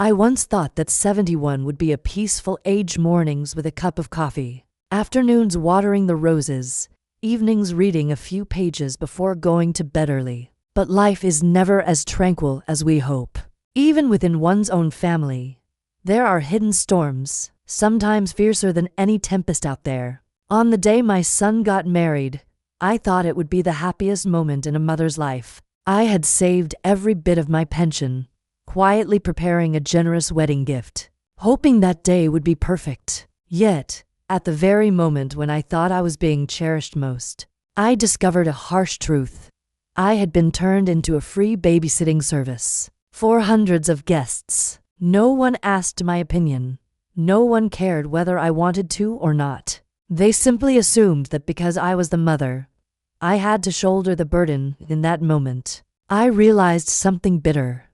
I once thought that 71 would be a peaceful age, mornings with a cup of coffee, afternoons watering the roses, evenings reading a few pages before going to bed early. But life is never as tranquil as we hope. Even within one's own family, there are hidden storms, sometimes fiercer than any tempest out there. On the day my son got married, I thought it would be the happiest moment in a mother's life. I had saved every bit of my pension, quietly preparing a generous wedding gift, hoping that day would be perfect. Yet, at the very moment when I thought I was being cherished most, I discovered a harsh truth. I had been turned into a free babysitting service for hundreds of guests. No one asked my opinion. No one cared whether I wanted to or not. They simply assumed that because I was the mother, I had to shoulder the burden. In that moment, I realized something bitter.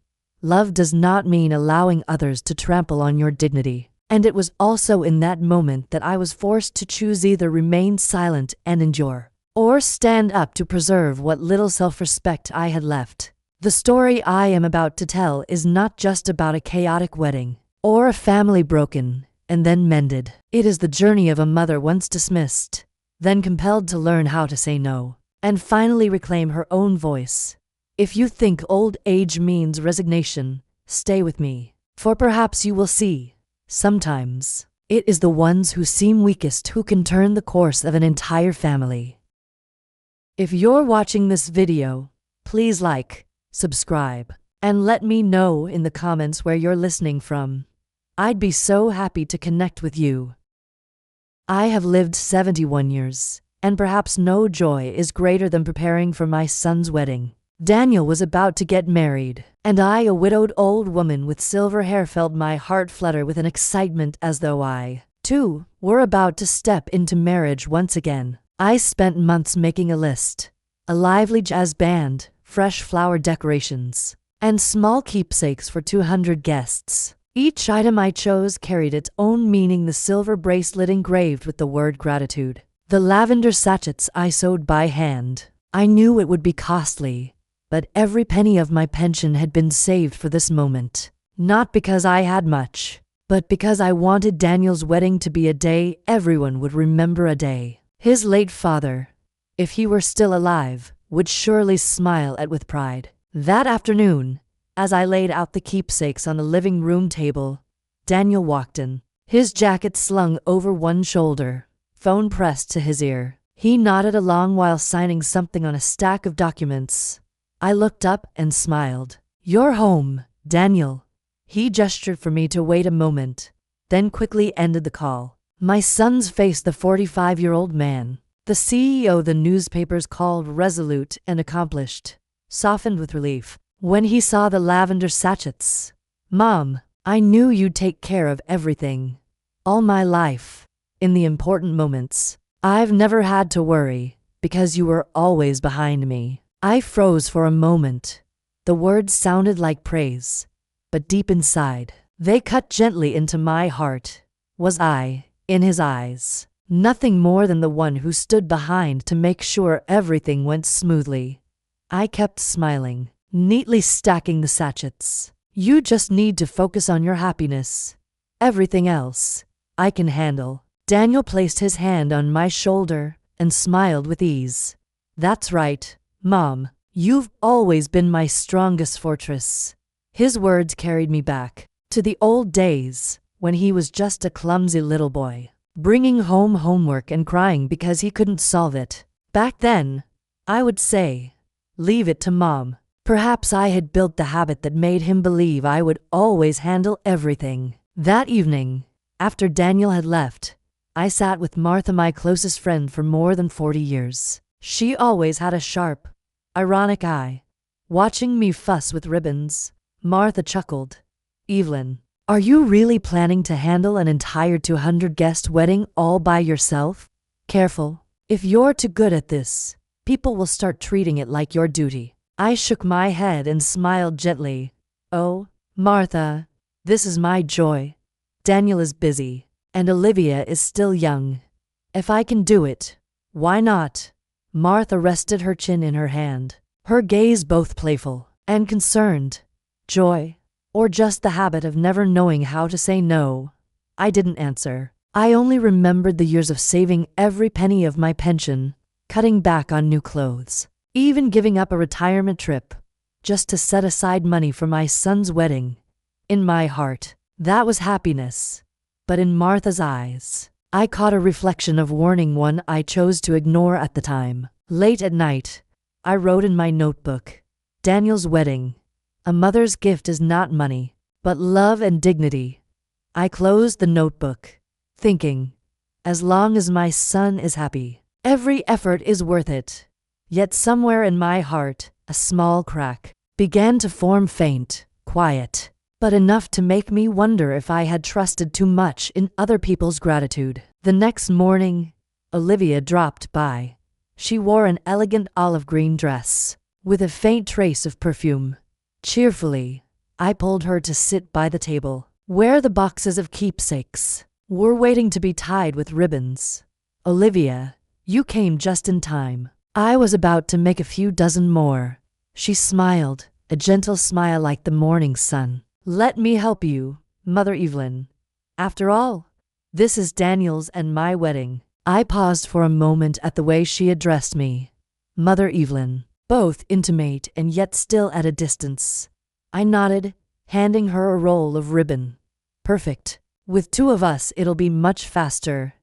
Love does not mean allowing others to trample on your dignity. And it was also in that moment that I was forced to choose: either remain silent and endure, or stand up to preserve what little self-respect I had left. The story I am about to tell is not just about a chaotic wedding, or a family broken and then mended. It is the journey of a mother once dismissed, then compelled to learn how to say no, and finally reclaim her own voice. If you think old age means resignation, stay with me, for perhaps you will see, sometimes, it is the ones who seem weakest who can turn the course of an entire family. If you're watching this video, please like, subscribe, and let me know in the comments where you're listening from. I'd be so happy to connect with you. I have lived 71 years, and perhaps no joy is greater than preparing for my son's wedding. Daniel was about to get married, and I, a widowed old woman with silver hair, felt my heart flutter with an excitement as though I, too, were about to step into marriage once again. I spent months making a list: a lively jazz band, fresh flower decorations, and small keepsakes for 200 guests. Each item I chose carried its own meaning: the silver bracelet engraved with the word gratitude, the lavender sachets I sewed by hand. I knew it would be costly, but every penny of my pension had been saved for this moment. Not because I had much, but because I wanted Daniel's wedding to be a day everyone would remember, a day his late father, if he were still alive, would surely smile at with pride. That afternoon, as I laid out the keepsakes on the living room table, Daniel walked in, his jacket slung over one shoulder, phone pressed to his ear. He nodded along while signing something on a stack of documents. I looked up and smiled. "You're home, Daniel." He gestured for me to wait a moment, then quickly ended the call. My son's face, the 45-year-old man, the CEO the newspapers called resolute and accomplished, softened with relief when he saw the lavender sachets. "Mom, I knew you'd take care of everything. All my life, in the important moments, I've never had to worry, because you were always behind me." I froze for a moment. The words sounded like praise, but deep inside, they cut gently into my heart. Was I, in his eyes, nothing more than the one who stood behind to make sure everything went smoothly? I kept smiling, neatly stacking the sachets. "You just need to focus on your happiness. Everything else, I can handle." Daniel placed his hand on my shoulder and smiled with ease. "That's right, Mom. You've always been my strongest fortress." His words carried me back to the old days when he was just a clumsy little boy, bringing home homework and crying because he couldn't solve it. Back then, I would say, "Leave it to Mom." Perhaps I had built the habit that made him believe I would always handle everything. That evening, after Daniel had left, I sat with Martha, my closest friend for more than 40 years. She always had a sharp, ironic eye, watching me fuss with ribbons. Martha chuckled. "Evelyn, are you really planning to handle an entire 200-guest wedding all by yourself? Careful. If you're too good at this, people will start treating it like your duty." I shook my head and smiled gently. "Oh, Martha, this is my joy. Daniel is busy, and Olivia is still young. If I can do it, why not?" Martha rested her chin in her hand, her gaze both playful and concerned. "Joy Or just the habit of never knowing how to say no? I didn't answer. I only remembered the years of saving every penny of my pension, cutting back on new clothes, even giving up a retirement trip, just to set aside money for my son's wedding. In my heart, that was happiness. But in Martha's eyes, I caught a reflection of warning, one I chose to ignore at the time. Late at night, I wrote in my notebook, "Daniel's wedding. A mother's gift is not money, but love and dignity." I closed the notebook, thinking, as long as my son is happy, every effort is worth it. Yet somewhere in my heart, a small crack began to form, faint, quiet, but enough to make me wonder if I had trusted too much in other people's gratitude. The next morning, Olivia dropped by. She wore an elegant olive green dress, with a faint trace of perfume. Cheerfully, I pulled her to sit by the table, where the boxes of keepsakes were waiting to be tied with ribbons. "Olivia, you came just in time. I was about to make a few dozen more." She smiled, a gentle smile like the morning sun. "Let me help you, Mother Evelyn. After all, this is Daniel's and my wedding." I paused for a moment at the way she addressed me. Mother Evelyn, both intimate and yet still at a distance. I nodded, handing her a roll of ribbon. "Perfect. With two of us it'll be much faster."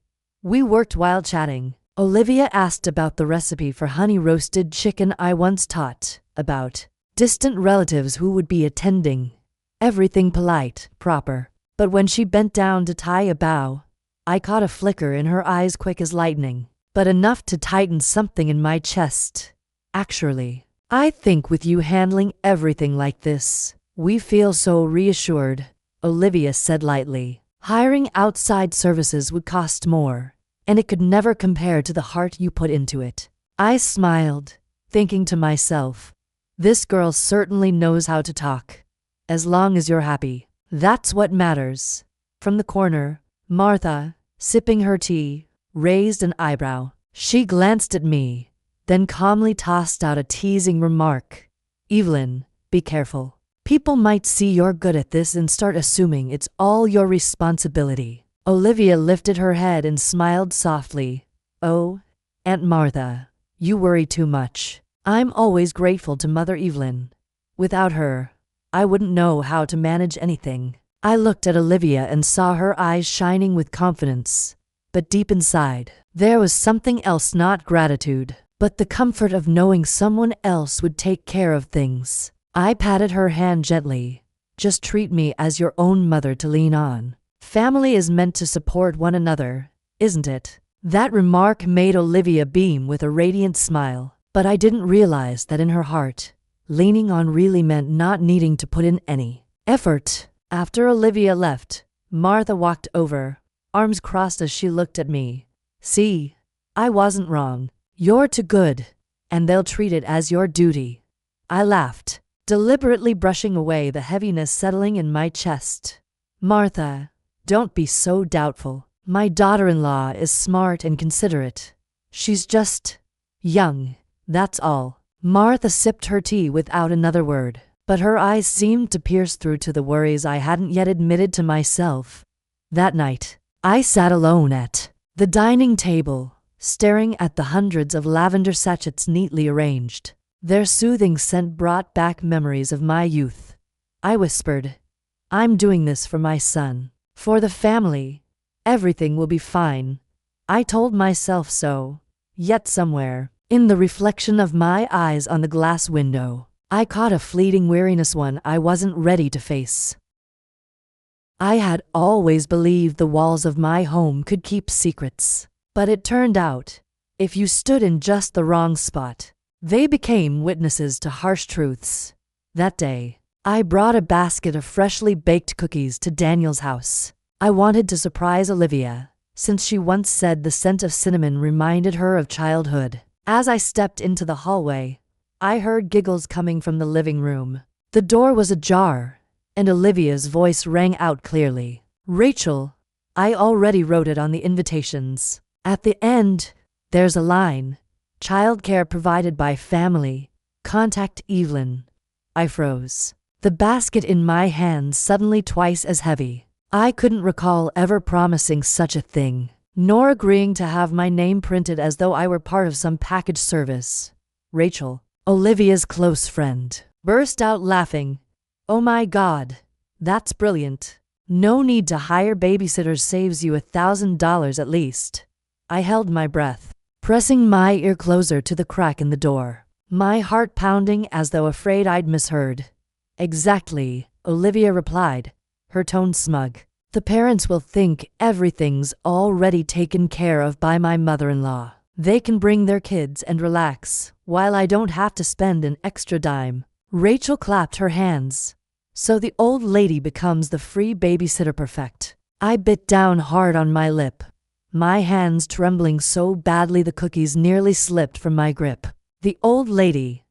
We worked while chatting. Olivia asked about the recipe for honey roasted chicken I once taught, about distant relatives who would be attending. Everything polite, proper. But when she bent down to tie a bow, I caught a flicker in her eyes, quick as lightning, but enough to tighten something in my chest. "Actually, I think with you handling everything like this, we feel so reassured," Olivia said lightly. "Hiring outside services would cost more, and it could never compare to the heart you put into it." I smiled, thinking to myself, this girl certainly knows how to talk. As long as you're happy, that's what matters. From the corner, Martha, sipping her tea, raised an eyebrow. She glanced at me, then calmly tossed out a teasing remark. "Evelyn, be careful. People might see you're good at this and start assuming it's all your responsibility." Olivia lifted her head and smiled softly. "Oh, Aunt Martha, you worry too much. I'm always grateful to Mother Evelyn. Without her, I wouldn't know how to manage anything." I looked at Olivia and saw her eyes shining with confidence. But deep inside, there was something else, not gratitude, but the comfort of knowing someone else would take care of things. I patted her hand gently. "Just treat me as your own mother to lean on. Family is meant to support one another, isn't it?" That remark made Olivia beam with a radiant smile, but I didn't realize that in her heart, leaning on really meant not needing to put in any effort. After Olivia left, Martha walked over, arms crossed as she looked at me. "See, I wasn't wrong. You're too good, and they'll treat it as your duty." I laughed, deliberately brushing away the heaviness settling in my chest. "Martha, don't be so doubtful. My daughter-in-law is smart and considerate. She's just young, that's all." Martha sipped her tea without another word, but her eyes seemed to pierce through to the worries I hadn't yet admitted to myself. That night, I sat alone at the dining table, staring at the hundreds of lavender sachets neatly arranged. Their soothing scent brought back memories of my youth. I whispered, "I'm doing this for my son, for the family. Everything will be fine." I told myself so, yet somewhere, in the reflection of my eyes on the glass window, I caught a fleeting weariness, one I wasn't ready to face. I had always believed the walls of my home could keep secrets, but it turned out, if you stood in just the wrong spot, they became witnesses to harsh truths. That day, I brought a basket of freshly baked cookies to Daniel's house. I wanted to surprise Olivia, since she once said the scent of cinnamon reminded her of childhood. As I stepped into the hallway, I heard giggles coming from the living room. The door was ajar, and Olivia's voice rang out clearly. "Rachel, I already wrote it on the invitations. At the end, there's a line, 'Childcare provided by family. Contact Evelyn.'" I froze. the basket in my hands suddenly twice as heavy. I couldn't recall ever promising such a thing, nor agreeing to have my name printed as though I were part of some package service. Rachel, Olivia's close friend, burst out laughing. "Oh my God, that's brilliant. No need to hire babysitters, saves you $1,000 at least." I held my breath, pressing my ear closer to the crack in the door, my heart pounding as though afraid I'd misheard. "Exactly," Olivia replied, her tone smug. "The parents will think everything's already taken care of by my mother-in-law. They can bring their kids and relax, while I don't have to spend an extra dime." Rachel clapped her hands. "So the old lady becomes the free babysitter, perfect." I bit down hard on my lip, my hands trembling so badly the cookies nearly slipped from my grip. The old lady.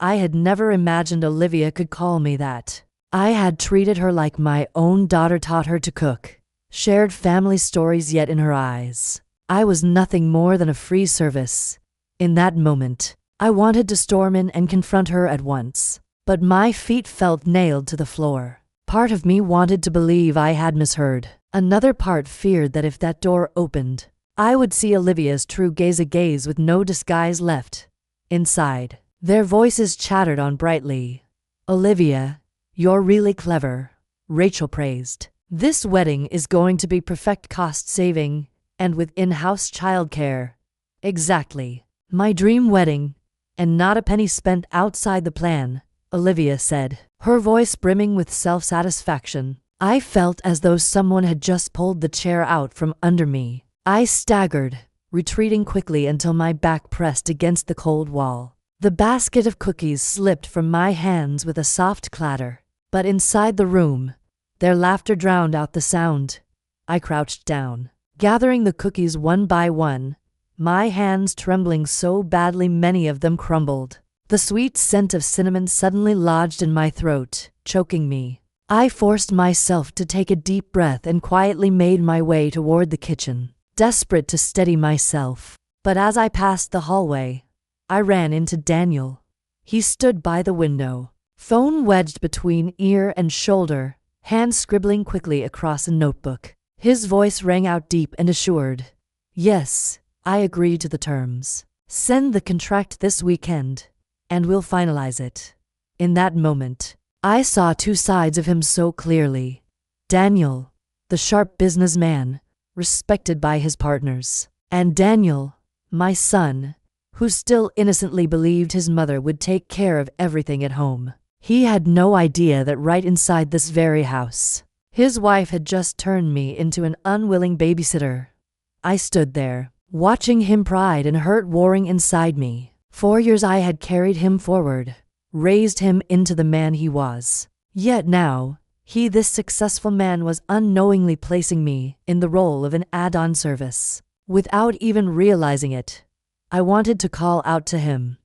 I had never imagined Olivia could call me that. I had treated her like my own daughter, taught her to cook, shared family stories, yet in her eyes, I was nothing more than a free service. In that moment, I wanted to storm in and confront her at once, but my feet felt nailed to the floor. Part of me wanted to believe I had misheard. Another part feared that if that door opened, I would see Olivia's true gaze, a gaze with no disguise left. Inside, their voices chattered on brightly. "Olivia, you're really clever," Rachel praised. "This wedding is going to be perfect, cost-saving, and with in-house childcare." "Exactly. My dream wedding, and not a penny spent outside the plan," Olivia said, her voice brimming with self-satisfaction. I felt as though someone had just pulled the chair out from under me. I staggered, retreating quickly until my back pressed against the cold wall. The basket of cookies slipped from my hands with a soft clatter, but inside the room, their laughter drowned out the sound. I crouched down, gathering the cookies one by one, my hands trembling so badly many of them crumbled. The sweet scent of cinnamon suddenly lodged in my throat, choking me. I forced myself to take a deep breath and quietly made my way toward the kitchen, desperate to steady myself. But as I passed the hallway, I ran into Daniel. He stood by the window, phone wedged between ear and shoulder, hand scribbling quickly across a notebook. His voice rang out deep and assured. "Yes, I agree to the terms. Send the contract this weekend, and we'll finalize it." In that moment, I saw two sides of him so clearly. Daniel, the sharp businessman, respected by his partners, and Daniel, my son, who still innocently believed his mother would take care of everything at home. He had no idea that right inside this very house, his wife had just turned me into an unwilling babysitter. I stood there, watching him, pride and hurt warring inside me. 4 years I had carried him forward, raised him into the man he was. Yet now, he, this successful man, was unknowingly placing me in the role of an add-on service. Without even realizing it, I wanted to call out to him,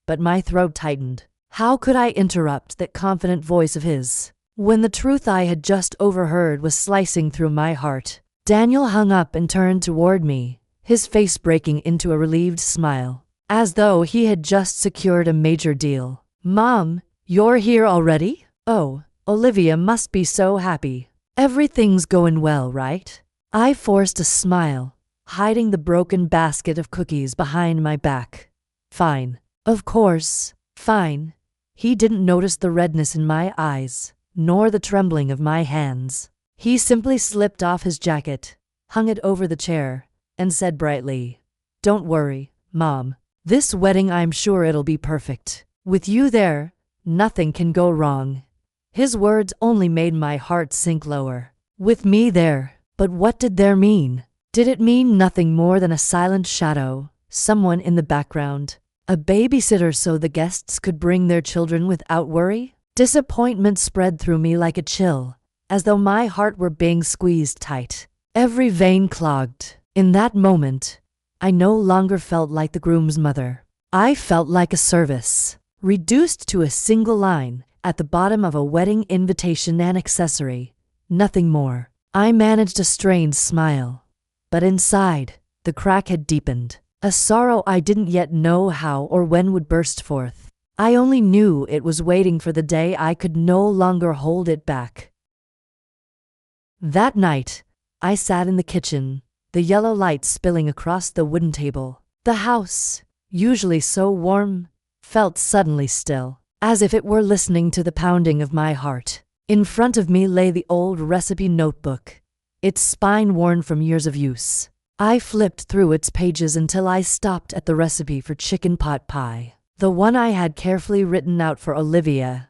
but my throat tightened. How could I interrupt that confident voice of his, when the truth I had just overheard was slicing through my heart? Daniel hung up and turned toward me, his face breaking into a relieved smile, as though he had just secured a major deal. "Mom, you're here already? Oh, Olivia must be so happy. Everything's going well, right?" I forced a smile, hiding the broken basket of cookies behind my back. "Fine. Of course, fine." He didn't notice the redness in my eyes, nor the trembling of my hands. He simply slipped off his jacket, hung it over the chair, and said brightly, "Don't worry, Mom. This wedding, I'm sure it'll be perfect. With you there, nothing can go wrong." His words only made my heart sink lower. With me there, but what did there mean? Did it mean nothing more than a silent shadow, someone in the background, a babysitter so the guests could bring their children without worry? Disappointment spread through me like a chill, as though my heart were being squeezed tight, every vein clogged. In that moment, I no longer felt like the groom's mother. I felt like a service, reduced to a single line at the bottom of a wedding invitation, an accessory, nothing more. I managed a strained smile, but inside, the crack had deepened. A sorrow I didn't yet know how or when would burst forth. I only knew it was waiting for the day I could no longer hold it back. That night, I sat in the kitchen, the yellow light spilling across the wooden table. The house, usually so warm, felt suddenly still, as if it were listening to the pounding of my heart. In front of me lay the old recipe notebook, its spine worn from years of use. I flipped through its pages until I stopped at the recipe for chicken pot pie, the one I had carefully written out for Olivia.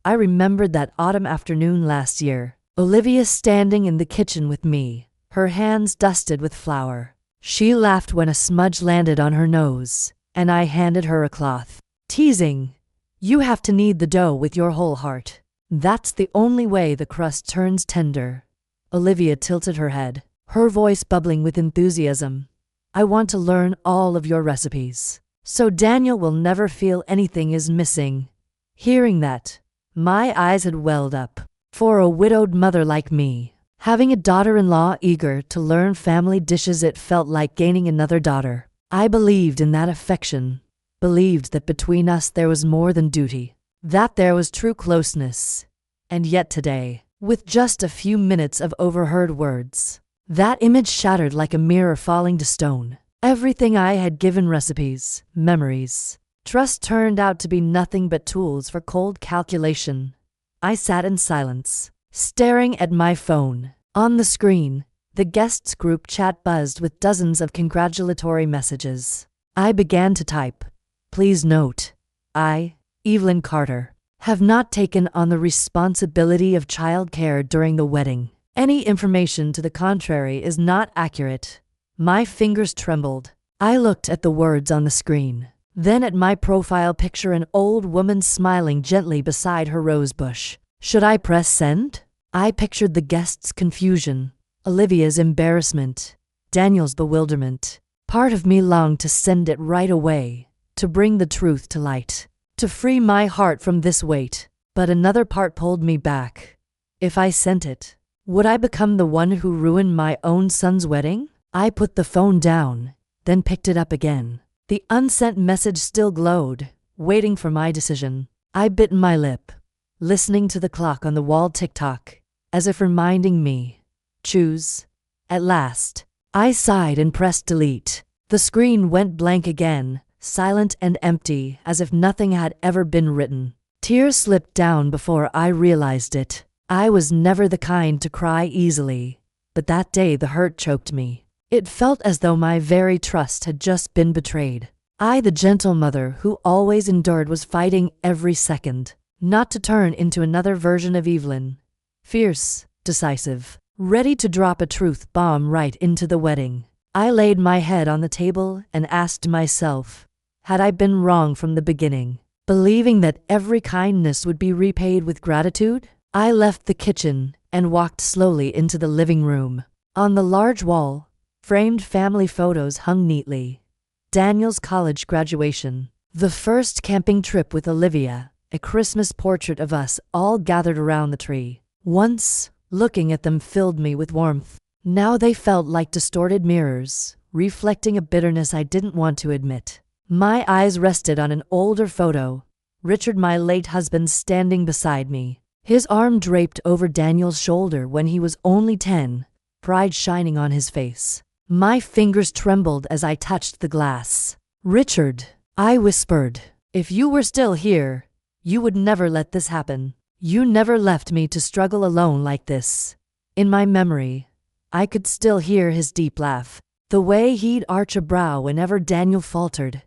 I remembered that autumn afternoon last year, Olivia standing in the kitchen with me, her hands dusted with flour. She laughed when a smudge landed on her nose, and I handed her a cloth, teasing, "You have to knead the dough with your whole heart. That's the only way the crust turns tender." Olivia tilted her head, her voice bubbling with enthusiasm. "I want to learn all of your recipes, so Daniel will never feel anything is missing." Hearing that, my eyes had welled up. For a widowed mother like me, having a daughter-in-law eager to learn family dishes, it felt like gaining another daughter. I believed in that affection, believed that between us there was more than duty, that there was true closeness. And yet today, with just a few minutes of overheard words, that image shattered like a mirror falling to stone. Everything I had given, recipes, memories, trust, turned out to be nothing but tools for cold calculation. I sat in silence, staring at my phone. On the screen, the guests' group chat buzzed with dozens of congratulatory messages. I began to type. "Please note, I, Evelyn Carter, have not taken on the responsibility of childcare during the wedding. Any information to the contrary is not accurate." My fingers trembled. I looked at the words on the screen, then at my profile picture, an old woman smiling gently beside her rose bush. Should I press send? I pictured the guests' confusion, Olivia's embarrassment, Daniel's bewilderment. Part of me longed to send it right away, to bring the truth to light, to free my heart from this weight. But another part pulled me back. If I sent it, would I become the one who ruined my own son's wedding? I put the phone down, then picked it up again. The unsent message still glowed, waiting for my decision. I bit my lip, listening to the clock on the wall tick-tock, as if reminding me, choose. At last, I sighed and pressed delete. The screen went blank again, silent and empty, as if nothing had ever been written. Tears slipped down before I realized it. I was never the kind to cry easily, but that day the hurt choked me. It felt as though my very trust had just been betrayed. I, the gentle mother who always endured, was fighting every second not to turn into another version of Evelyn. Fierce, decisive, ready to drop a truth bomb right into the wedding. I laid my head on the table and asked myself, had I been wrong from the beginning, believing that every kindness would be repaid with gratitude? I left the kitchen and walked slowly into the living room. On the large wall, framed family photos hung neatly. Daniel's college graduation, the first camping trip with Olivia, a Christmas portrait of us all gathered around the tree. Once, looking at them filled me with warmth. Now they felt like distorted mirrors, reflecting a bitterness I didn't want to admit. My eyes rested on an older photo, Richard, my late husband, standing beside me, his arm draped over Daniel's shoulder when he was only 10, pride shining on his face. My fingers trembled as I touched the glass. "Richard," I whispered, "if you were still here, you would never let this happen. You never left me to struggle alone like this." In my memory, I could still hear his deep laugh, the way he'd arch a brow whenever Daniel faltered.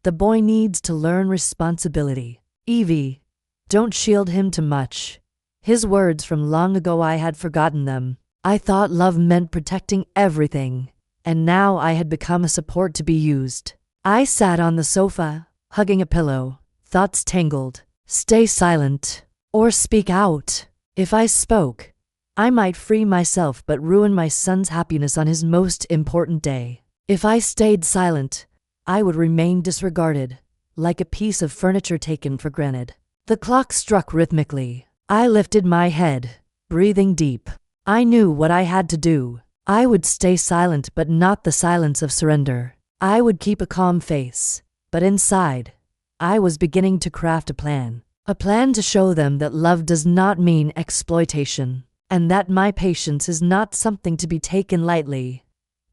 The boy needs to learn responsibility. Evie, don't shield him too much. His words from long ago, I had forgotten them. I thought love meant protecting everything, and now I had become a support to be used. I sat on the sofa, hugging a pillow, thoughts tangled. Stay silent, or speak out. If I spoke, I might free myself but ruin my son's happiness on his most important day. If I stayed silent, I would remain disregarded, like a piece of furniture taken for granted. The clock struck rhythmically. I lifted my head, breathing deep. I knew what I had to do. I would stay silent, but not the silence of surrender. I would keep a calm face, but inside, I was beginning to craft a plan. A plan to show them that love does not mean exploitation, and that my patience is not something to be taken lightly.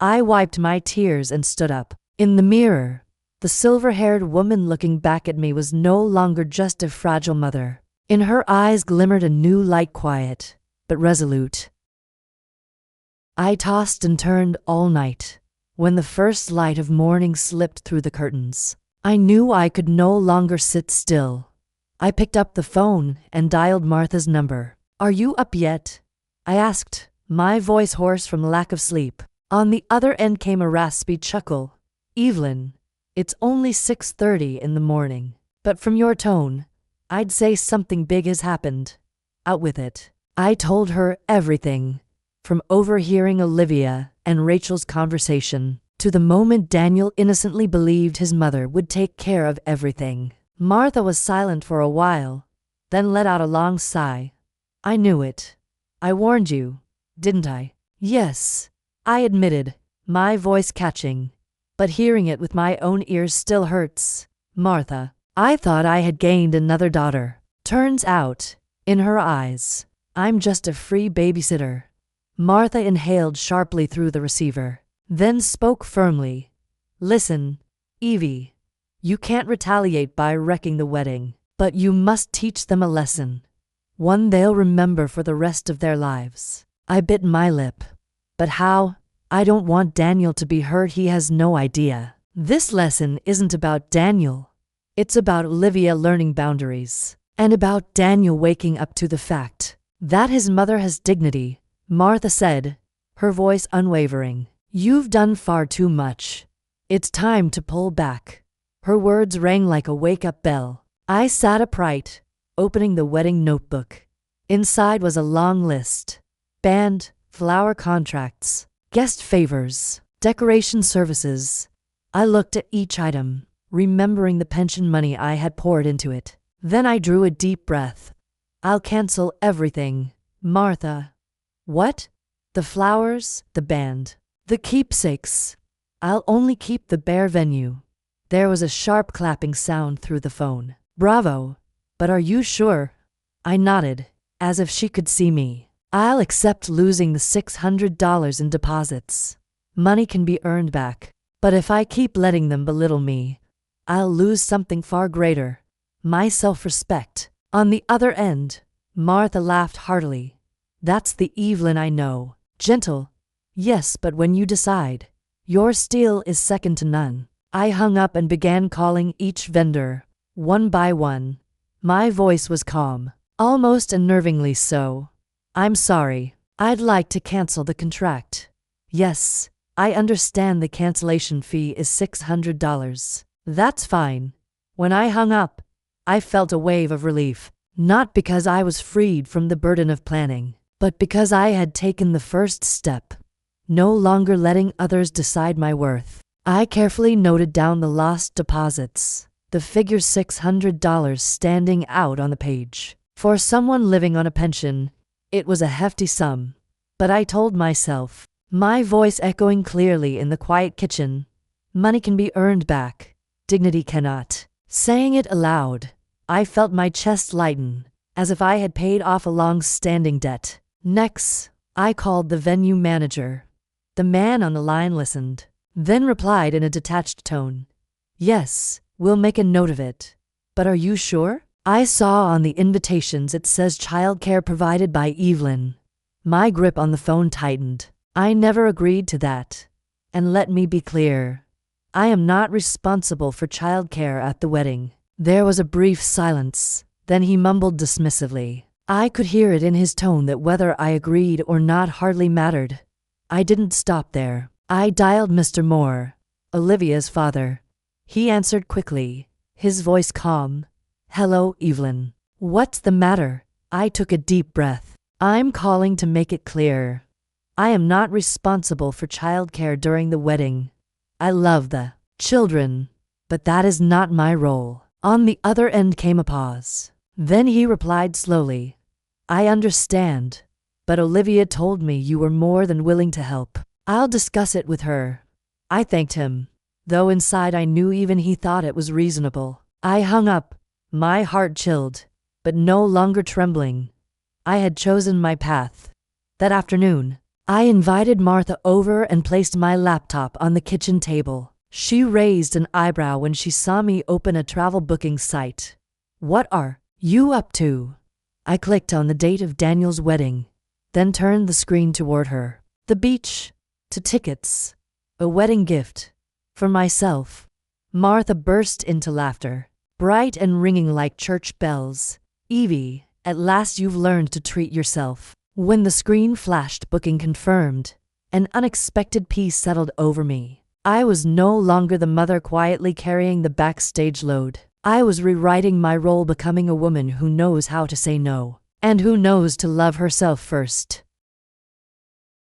I wiped my tears and stood up. In the mirror, the silver-haired woman looking back at me was no longer just a fragile mother. In her eyes glimmered a new light, quiet, but resolute. I tossed and turned all night. When the first light of morning slipped through the curtains, I knew I could no longer sit still. I picked up the phone and dialed Martha's number. "Are you up yet?" I asked, my voice hoarse from lack of sleep. On the other end came a raspy chuckle. "Evelyn, it's only 6:30 in the morning. But from your tone, I'd say something big has happened. Out with it." I told her everything, from overhearing Olivia and Rachel's conversation to the moment Daniel innocently believed his mother would take care of everything. Martha was silent for a while, then let out a long sigh. "I knew it. I warned you, didn't I?" "Yes," I admitted, my voice catching, "but hearing it with my own ears still hurts. Martha, I thought I had gained another daughter. Turns out, in her eyes, I'm just a free babysitter." Martha inhaled sharply through the receiver, then spoke firmly. "Listen, Evie. You can't retaliate by wrecking the wedding, but you must teach them a lesson. One they'll remember for the rest of their lives." I bit my lip. "But how? I don't want Daniel to be hurt. He has no idea." "This lesson isn't about Daniel. It's about Olivia learning boundaries, and about Daniel waking up to the fact that his mother has dignity," Martha said, her voice unwavering. "You've done far too much. It's time to pull back." Her words rang like a wake-up bell. I sat upright, opening the wedding notebook. Inside was a long list: band, flower contracts, guest favors, decoration services. I looked at each item, remembering the pension money I had poured into it. Then I drew a deep breath. "I'll cancel everything, Martha." "What?" "The flowers, the band, the keepsakes. I'll only keep the bare venue." There was a sharp clapping sound through the phone. "Bravo, but are you sure?" I nodded, as if she could see me. "I'll accept losing the $600 in deposits. Money can be earned back. But if I keep letting them belittle me, I'll lose something far greater: my self-respect." On the other end, Martha laughed heartily. "That's the Evelyn I know. Gentle, yes, but when you decide, your steel is second to none." I hung up and began calling each vendor, one by one. My voice was calm, almost unnervingly so. "I'm sorry. I'd like to cancel the contract." "Yes, I understand the cancellation fee is $600. "That's fine." When I hung up, I felt a wave of relief, not because I was freed from the burden of planning, but because I had taken the first step, no longer letting others decide my worth. I carefully noted down the lost deposits, the figure $600 standing out on the page. For someone living on a pension, it was a hefty sum. But I told myself, my voice echoing clearly in the quiet kitchen, "Money can be earned back, dignity cannot." Saying it aloud, I felt my chest lighten, as if I had paid off a long-standing debt. Next, I called the venue manager. The man on the line listened, then replied in a detached tone, "Yes, we'll make a note of it. But are you sure? I saw on the invitations it says childcare provided by Evelyn." My grip on the phone tightened. "I never agreed to that. And let me be clear, I am not responsible for childcare at the wedding." There was a brief silence, then he mumbled dismissively. I could hear it in his tone that whether I agreed or not hardly mattered. I didn't stop there. I dialed Mr. Moore, Olivia's father. He answered quickly, his voice calm. "Hello, Evelyn. What's the matter?" I took a deep breath. "I'm calling to make it clear. I am not responsible for childcare during the wedding. I love the children, but that is not my role." On the other end came a pause. Then he replied slowly, "I understand, but Olivia told me you were more than willing to help. I'll discuss it with her." I thanked him, though inside I knew even he thought it was reasonable. I hung up, my heart chilled, but no longer trembling. I had chosen my path. That afternoon, I invited Martha over and placed my laptop on the kitchen table. She raised an eyebrow when she saw me open a travel booking site. "What are you up to?" I clicked on the date of Daniel's wedding, then turned the screen toward her. "The beach, to tickets, a wedding gift, for myself." Martha burst into laughter, bright and ringing like church bells. "Evie, at last you've learned to treat yourself." When the screen flashed booking confirmed, an unexpected peace settled over me. I was no longer the mother quietly carrying the backstage load. I was rewriting my role, becoming a woman who knows how to say no, and who knows to love herself first.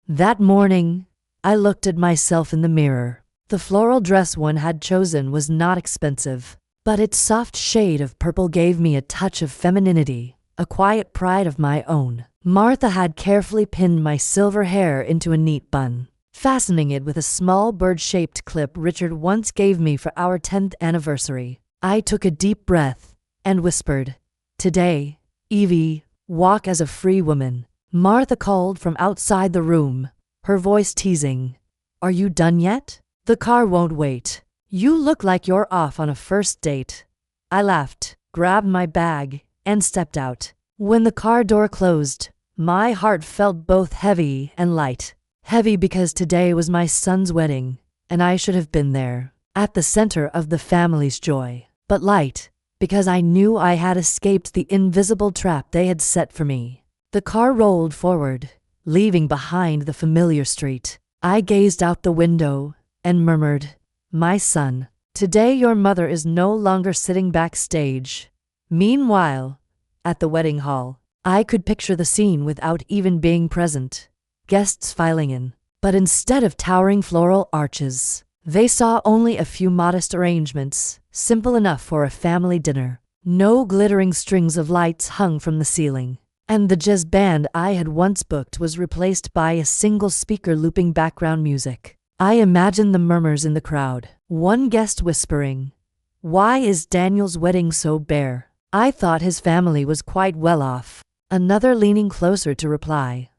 That morning, I looked at myself in the mirror. The floral dress one had chosen was not expensive, but its soft shade of purple gave me a touch of femininity, a quiet pride of my own. Martha had carefully pinned my silver hair into a neat bun, fastening it with a small bird-shaped clip Richard once gave me for our 10th anniversary. I took a deep breath and whispered, "Today, Evie, walk as a free woman." Martha called from outside the room, her voice teasing, "Are you done yet? The car won't wait. You look like you're off on a first date." I laughed, grabbed my bag, and stepped out. When the car door closed, my heart felt both heavy and light. Heavy because today was my son's wedding, and I should have been there, at the center of the family's joy. But light, because I knew I had escaped the invisible trap they had set for me. The car rolled forward, leaving behind the familiar street. I gazed out the window and murmured, "My son, today your mother is no longer sitting backstage." Meanwhile, at the wedding hall, I could picture the scene without even being present. Guests filing in, but instead of towering floral arches, they saw only a few modest arrangements, simple enough for a family dinner. No glittering strings of lights hung from the ceiling, and the jazz band I had once booked was replaced by a single speaker looping background music. I imagined the murmurs in the crowd, one guest whispering, "Why is Daniel's wedding so bare?" I thought his family was quite well off. Another leaning closer to reply,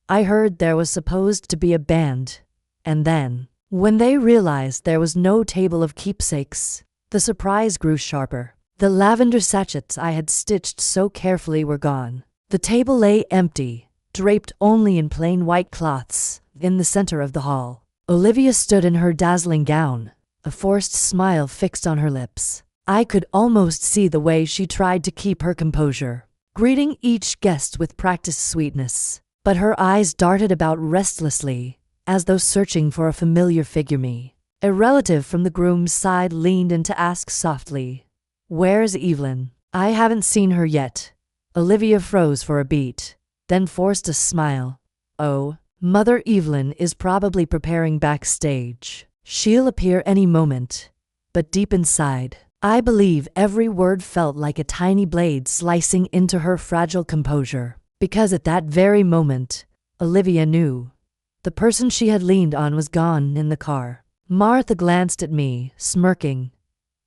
"I heard there was supposed to be a band." And then, when they realized there was no table of keepsakes, the surprise grew sharper. The lavender sachets I had stitched so carefully were gone. The table lay empty, draped only in plain white cloths, in the center of the hall. Olivia stood in her dazzling gown, a forced smile fixed on her lips. I could almost see the way she tried to keep her composure, greeting each guest with practiced sweetness. But her eyes darted about restlessly, as though searching for a familiar figure. A relative from the groom's side leaned in to ask softly, "Where's Evelyn?" "I haven't seen her yet." Olivia froze for a beat, then forced a smile. "Oh, Mother Evelyn is probably preparing backstage. She'll appear any moment." But deep inside, I believe every word felt like a tiny blade slicing into her fragile composure. Because at that very moment, Olivia knew. The person she had leaned on was gone in the car. Martha glanced at me, smirking.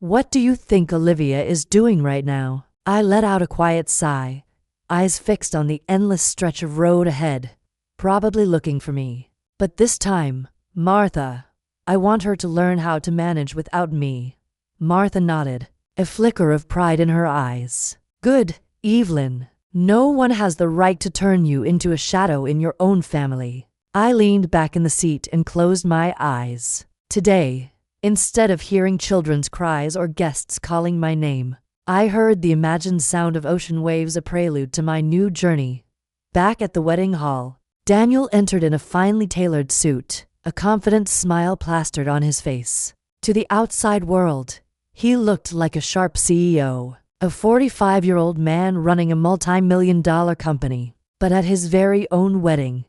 "What do you think Olivia is doing right now?" I let out a quiet sigh, eyes fixed on the endless stretch of road ahead, probably looking for me. "But this time, Martha, I want her to learn how to manage without me." Martha nodded, a flicker of pride in her eyes. "Good, Evelyn. No one has the right to turn you into a shadow in your own family." I leaned back in the seat and closed my eyes. Today, instead of hearing children's cries or guests calling my name, I heard the imagined sound of ocean waves, a prelude to my new journey. Back at the wedding hall, Daniel entered in a finely tailored suit, a confident smile plastered on his face. To the outside world, he looked like a sharp CEO, a 45-year-old man running a multi-million-dollar company. But at his very own wedding,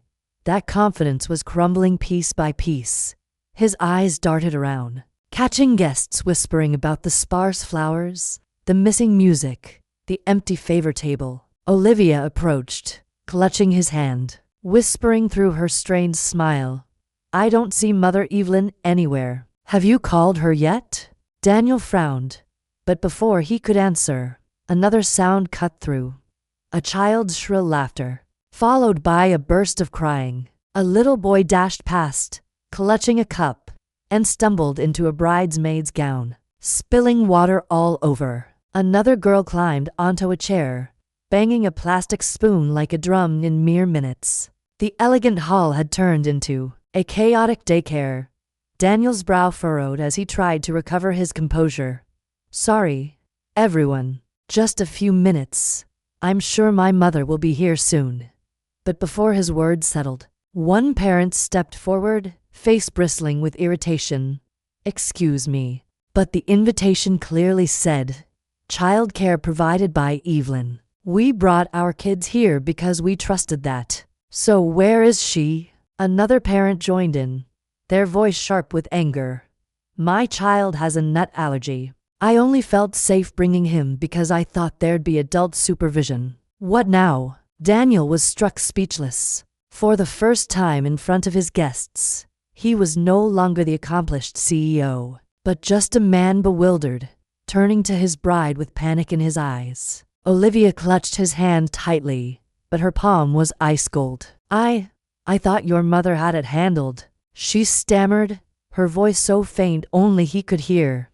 that confidence was crumbling piece by piece. His eyes darted around, catching guests whispering about the sparse flowers, the missing music, the empty favor table. Olivia approached, clutching his hand, whispering through her strained smile, "I don't see Mother Evelyn anywhere. Have you called her yet?" Daniel frowned, But before he could answer, another sound cut through. A child's shrill laughter, followed by a burst of crying. A little boy dashed past, clutching a cup, and stumbled into a bridesmaid's gown, spilling water all over. Another girl climbed onto a chair, banging a plastic spoon like a drum in mere minutes. The elegant hall had turned into a chaotic daycare. Daniel's brow furrowed as he tried to recover his composure. Sorry, everyone. Just a few minutes. I'm sure my mother will be here soon. But before his words settled, one parent stepped forward, face bristling with irritation. Excuse me, but the invitation clearly said, childcare provided by Evelyn. We brought our kids here because we trusted that. So where is she? Another parent joined in, their voice sharp with anger. My child has a nut allergy. I only felt safe bringing him because I thought there'd be adult supervision. What now? Daniel was struck speechless. For the first time in front of his guests, he was no longer the accomplished CEO, but just a man bewildered, turning to his bride with panic in his eyes. Olivia clutched his hand tightly, but her palm was ice cold. I thought your mother had it handled, she stammered, her voice so faint only he could hear.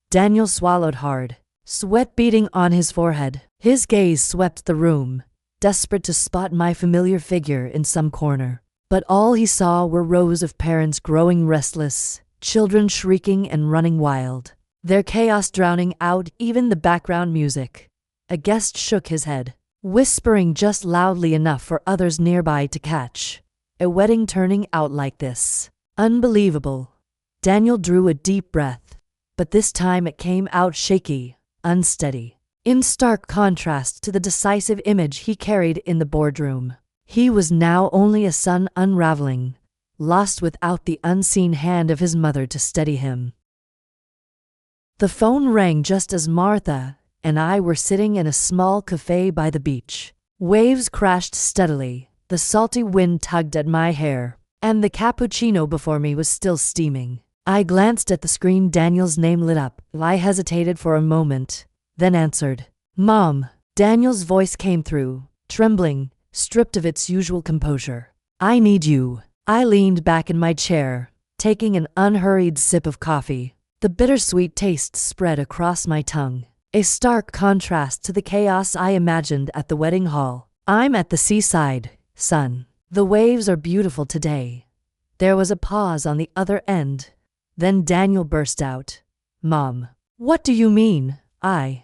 Daniel swallowed hard, sweat beading on his forehead. His gaze swept the room, desperate to spot my familiar figure in some corner. But all he saw were rows of parents growing restless, children shrieking and running wild, their chaos drowning out even the background music. A guest shook his head, whispering just loudly enough for others nearby to catch. A wedding turning out like this. Unbelievable. Daniel drew a deep breath, but this time it came out shaky, unsteady, in stark contrast to the decisive image he carried in the boardroom. He was now only a son unraveling, lost without the unseen hand of his mother to steady him. The phone rang just as Martha and I were sitting in a small cafe by the beach. Waves crashed steadily, the salty wind tugged at my hair, and the cappuccino before me was still steaming. I glanced at the screen. Daniel's name lit up. I hesitated for a moment, then answered. Mom. Daniel's voice came through, trembling, stripped of its usual composure. I need you. I leaned back in my chair, taking an unhurried sip of coffee. The bittersweet taste spread across my tongue, a stark contrast to the chaos I imagined at the wedding hall. I'm at the seaside, son. The waves are beautiful today. There was a pause on the other end. Then Daniel burst out. Mom. What do you mean? I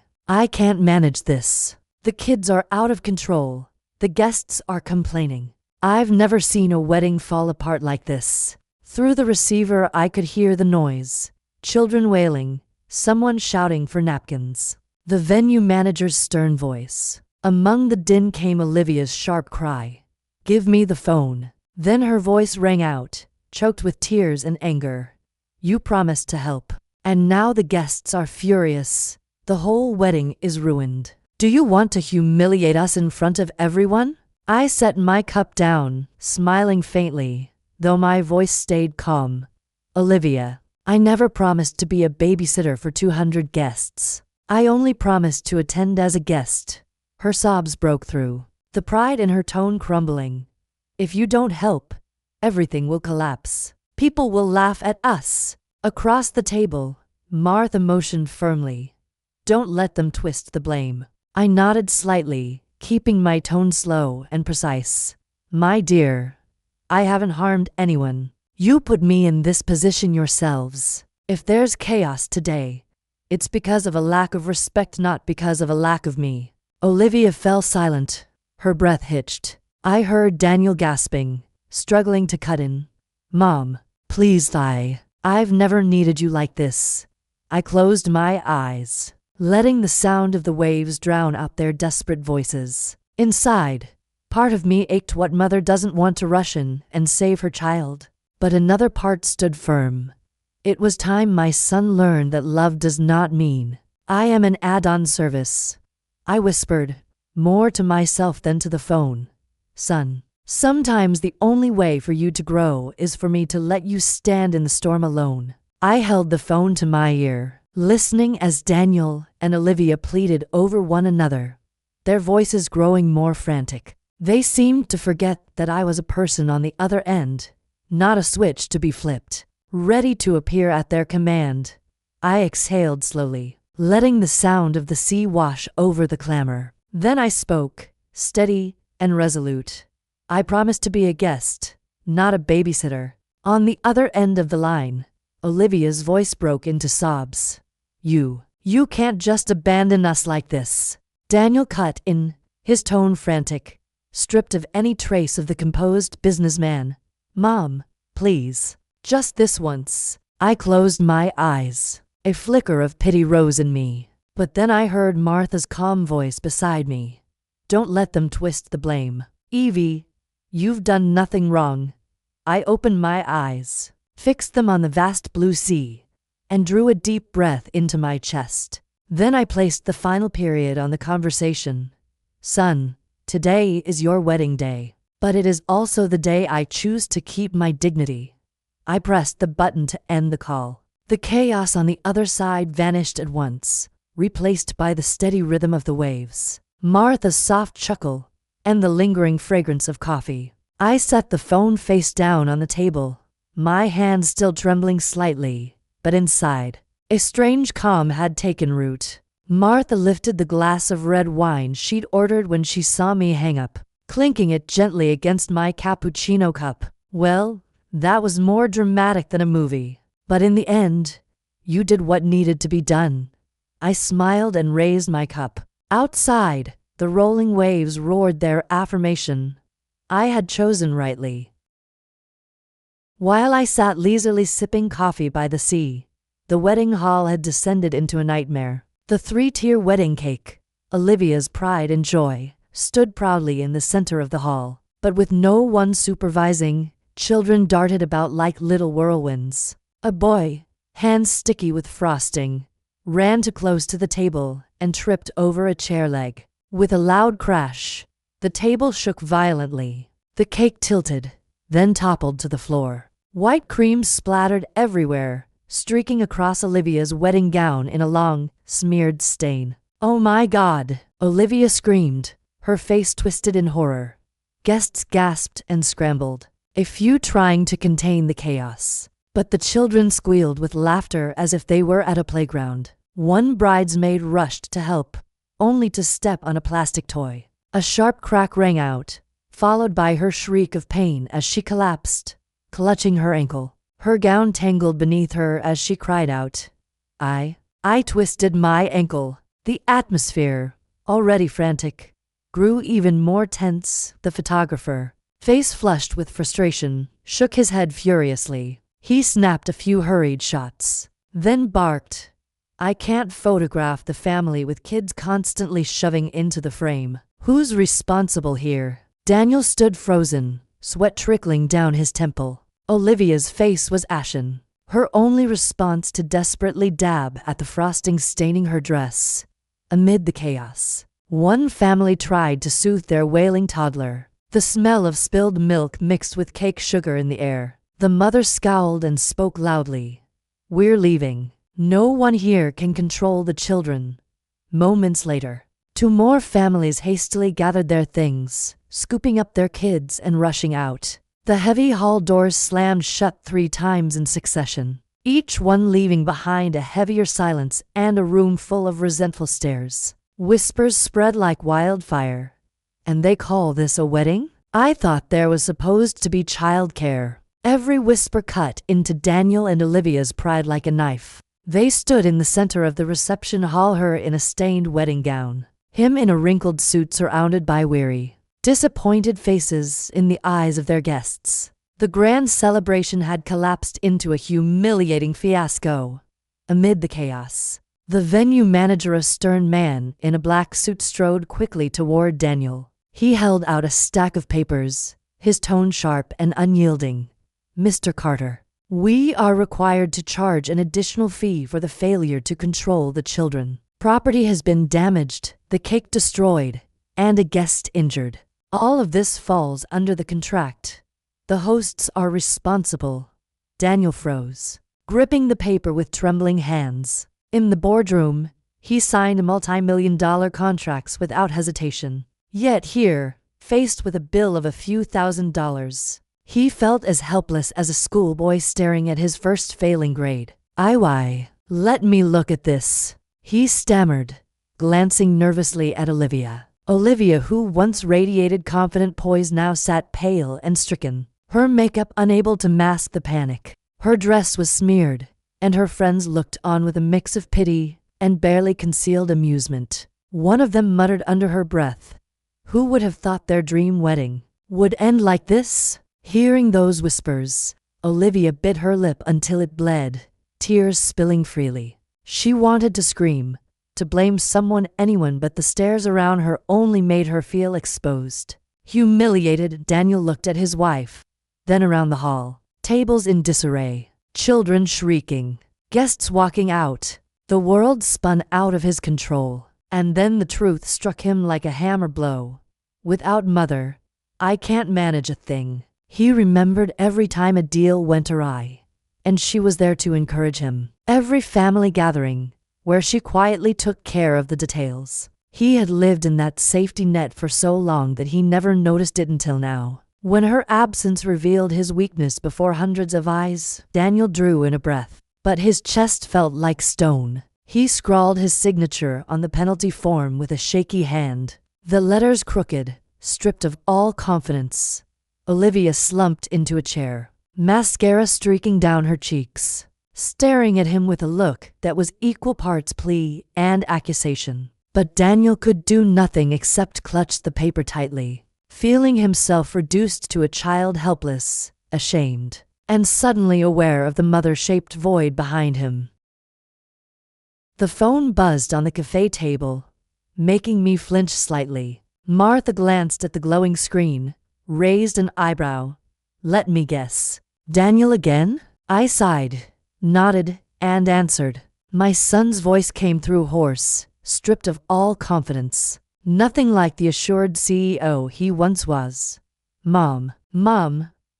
can't manage this. The kids are out of control. The guests are complaining. I've never seen a wedding fall apart like this. Through the receiver I could hear the noise. Children wailing, someone shouting for napkins. The venue manager's stern voice. Among the din came Olivia's sharp cry. Give me the phone. Then her voice rang out, choked with tears and anger. You promised to help. And now the guests are furious. The whole wedding is ruined. Do you want to humiliate us in front of everyone? I set my cup down, smiling faintly, though my voice stayed calm. Olivia, I never promised to be a babysitter for 200 guests. I only promised to attend as a guest. Her sobs broke through, the pride in her tone crumbling. If you don't help, everything will collapse. People will laugh at us. Across the table, Martha motioned firmly. Don't let them twist the blame. I nodded slightly, keeping my tone slow and precise. My dear, I haven't harmed anyone. You put me in this position yourselves. If there's chaos today, it's because of a lack of respect, not because of a lack of me. Olivia fell silent, her breath hitched. I heard Daniel gasping, struggling to cut in. Mom, please. I've never needed you like this. I closed my eyes, letting the sound of the waves drown out their desperate voices. Inside, part of me ached. What mother doesn't want to rush in and save her child? But another part stood firm. It was time my son learned that love does not mean I am an add-on service. I whispered, more to myself than to the phone. Son, sometimes the only way for you to grow is for me to let you stand in the storm alone. I held the phone to my ear, listening as Daniel and Olivia pleaded over one another, their voices growing more frantic. They seemed to forget that I was a person on the other end, not a switch to be flipped, ready to appear at their command. I exhaled slowly, letting the sound of the sea wash over the clamor. Then I spoke, steady and resolute. I promised to be a guest, not a babysitter. On the other end of the line, Olivia's voice broke into sobs. You can't just abandon us like this. Daniel cut in, his tone frantic, stripped of any trace of the composed businessman. Mom, please, just this once. I closed my eyes. A flicker of pity rose in me. But then I heard Martha's calm voice beside me. Don't let them twist the blame. Evie, you've done nothing wrong. I opened my eyes, fixed them on the vast blue sea, and drew a deep breath into my chest. Then I placed the final period on the conversation. Son, today is your wedding day, but it is also the day I choose to keep my dignity. I pressed the button to end the call. The chaos on the other side vanished at once, replaced by the steady rhythm of the waves, Martha's soft chuckle, and the lingering fragrance of coffee. I set the phone face down on the table, my hand still trembling slightly, but inside, a strange calm had taken root. Martha lifted the glass of red wine she'd ordered when she saw me hang up, clinking it gently against my cappuccino cup. Well, that was more dramatic than a movie. But in the end, you did what needed to be done. I smiled and raised my cup. Outside, the rolling waves roared their affirmation. I had chosen rightly. While I sat leisurely sipping coffee by the sea, the wedding hall had descended into a nightmare. The three-tier wedding cake, Olivia's pride and joy, stood proudly in the center of the hall. But with no one supervising, children darted about like little whirlwinds. A boy, hands sticky with frosting, ran too close to the table and tripped over a chair leg. With a loud crash, the table shook violently. The cake tilted, then toppled to the floor. White cream splattered everywhere, streaking across Olivia's wedding gown in a long, smeared stain. "Oh my God!" Olivia screamed, her face twisted in horror. Guests gasped and scrambled, a few trying to contain the chaos. But the children squealed with laughter as if they were at a playground. One bridesmaid rushed to help, only to step on a plastic toy. A sharp crack rang out, followed by her shriek of pain as she collapsed, clutching her ankle. Her gown tangled beneath her as she cried out. I twisted my ankle. The atmosphere, already frantic, grew even more tense. The photographer, face flushed with frustration, shook his head furiously. He snapped a few hurried shots, then barked, "I can't photograph the family with kids constantly shoving into the frame. Who's responsible here?" Daniel stood frozen, sweat trickling down his temple. Olivia's face was ashen, her only response to desperately dab at the frosting staining her dress. Amid the chaos, one family tried to soothe their wailing toddler. The smell of spilled milk mixed with cake sugar in the air. The mother scowled and spoke loudly. "We're leaving. No one here can control the children." Moments later, two more families hastily gathered their things, scooping up their kids and rushing out. The heavy hall doors slammed shut 3 times in succession, each one leaving behind a heavier silence and a room full of resentful stares. Whispers spread like wildfire. "And they call this a wedding? I thought there was supposed to be childcare." Every whisper cut into Daniel and Olivia's pride like a knife. They stood in the center of the reception hall, her in a stained wedding gown, him in a wrinkled suit surrounded by weary, disappointed faces in the eyes of their guests. The grand celebration had collapsed into a humiliating fiasco. Amid the chaos, the venue manager, a stern man in a black suit, strode quickly toward Daniel. He held out a stack of papers, his tone sharp and unyielding. "Mr. Carter, we are required to charge an additional fee for the failure to control the children. Property has been damaged, the cake destroyed, and a guest injured. All of this falls under the contract. The hosts are responsible." Daniel froze, gripping the paper with trembling hands. In the boardroom, he signed multi-million-dollar contracts without hesitation. Yet here, faced with a bill of a few $1,000s, he felt as helpless as a schoolboy staring at his first failing grade. "Why, let me look at this," he stammered, glancing nervously at Olivia. Olivia, who once radiated confident poise, now sat pale and stricken, her makeup unable to mask the panic. Her dress was smeared, and her friends looked on with a mix of pity and barely concealed amusement. One of them muttered under her breath, "Who would have thought their dream wedding would end like this?" Hearing those whispers, Olivia bit her lip until it bled, tears spilling freely. She wanted to scream, to blame someone, anyone, but the stares around her only made her feel exposed. Humiliated, Daniel looked at his wife, then around the hall. Tables in disarray, children shrieking, guests walking out. The world spun out of his control. And then the truth struck him like a hammer blow. Without Mother, I can't manage a thing. He remembered every time a deal went awry, and she was there to encourage him. Every family gathering, where she quietly took care of the details. He had lived in that safety net for so long that he never noticed it until now. When her absence revealed his weakness before hundreds of eyes, Daniel drew in a breath, but his chest felt like stone. He scrawled his signature on the penalty form with a shaky hand, the letters crooked, stripped of all confidence. Olivia slumped into a chair, mascara streaking down her cheeks, staring at him with a look that was equal parts plea and accusation. But Daniel could do nothing except clutch the paper tightly, feeling himself reduced to a child, helpless, ashamed, and suddenly aware of the mother-shaped void behind him. The phone buzzed on the cafe table, making me flinch slightly. Martha glanced at the glowing screen, raised an eyebrow. "Let me guess. Daniel again?" I sighed, nodded, and answered. My son's voice came through hoarse, stripped of all confidence. Nothing like the assured CEO he once was. Mom,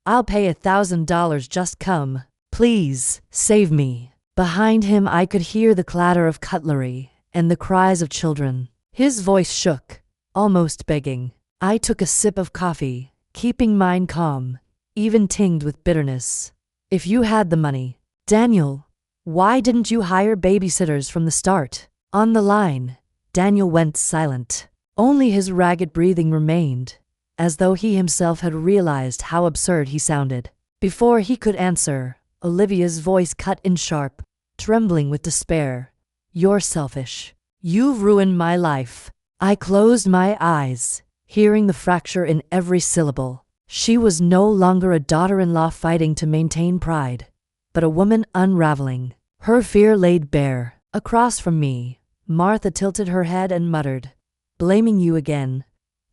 I'll pay $1,000, just come. Please, save me." Behind him I could hear the clatter of cutlery and the cries of children. His voice shook, almost begging. I took a sip of coffee, keeping mine calm, even tinged with bitterness. "If you had the money, Daniel, why didn't you hire babysitters from the start?" On the line, Daniel went silent. Only his ragged breathing remained, as though he himself had realized how absurd he sounded. Before he could answer, Olivia's voice cut in sharp, trembling with despair. "You're selfish. You've ruined my life." I closed my eyes, hearing the fracture in every syllable. She was no longer a daughter-in-law fighting to maintain pride, but a woman unraveling, her fear laid bare. Across from me, Martha tilted her head and muttered, "Blaming you again."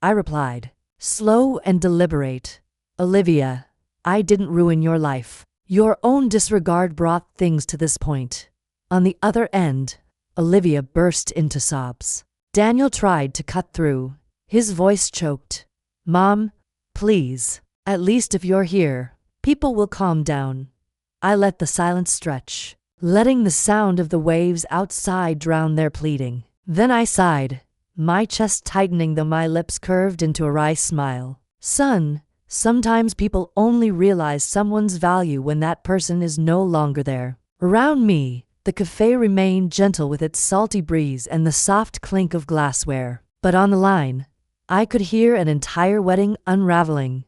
I replied, slow and deliberate, "Olivia, I didn't ruin your life. Your own disregard brought things to this point." On the other end, Olivia burst into sobs. Daniel tried to cut through, his voice choked. "Mom, please, at least if you're here, people will calm down." I let the silence stretch, letting the sound of the waves outside drown their pleading. Then I sighed, my chest tightening though my lips curved into a wry smile. "Son, sometimes people only realize someone's value when that person is no longer there." Around me, the cafe remained gentle with its salty breeze and the soft clink of glassware. But on the line, I could hear an entire wedding unraveling.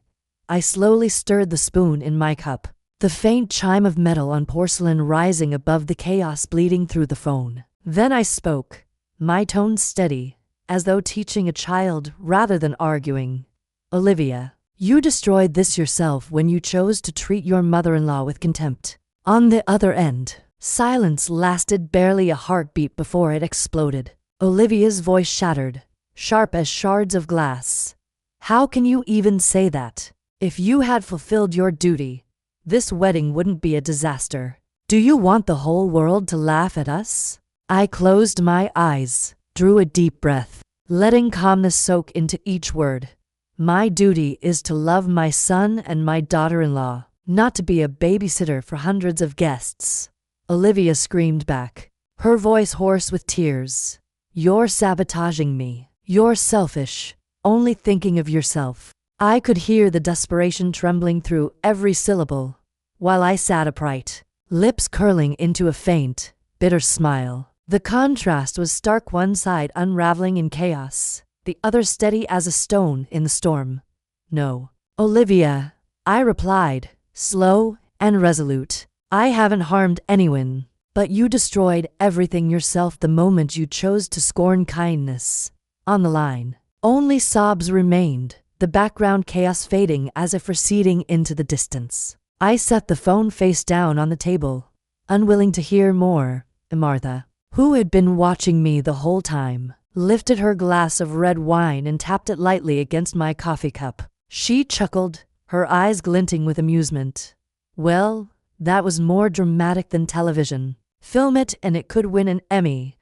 I slowly stirred the spoon in my cup, the faint chime of metal on porcelain rising above the chaos bleeding through the phone. Then I spoke, my tone steady, as though teaching a child rather than arguing. "Olivia, you destroyed this yourself when you chose to treat your mother-in-law with contempt." On the other end, silence lasted barely a heartbeat before it exploded. Olivia's voice shattered, sharp as shards of glass. "How can you even say that? If you had fulfilled your duty, this wedding wouldn't be a disaster. Do you want the whole world to laugh at us?" I closed my eyes, drew a deep breath, letting calmness soak into each word. "My duty is to love my son and my daughter-in-law, not to be a babysitter for hundreds of guests." Olivia screamed back, her voice hoarse with tears. You're sabotaging me. You're selfish, only thinking of yourself. I could hear the desperation trembling through every syllable, while I sat upright, lips curling into a faint, bitter smile. The contrast was stark, one side unraveling in chaos, the other steady as a stone in the storm. No, Olivia, I replied, slow and resolute. I haven't harmed anyone, but you destroyed everything yourself the moment you chose to scorn kindness. On the line, only sobs remained, the background chaos fading as if receding into the distance. I set the phone face down on the table, unwilling to hear more. Martha, who had been watching me the whole time, lifted her glass of red wine and tapped it lightly against my coffee cup. She chuckled, her eyes glinting with amusement. Well, that was more dramatic than television. Film it and it could win an Emmy.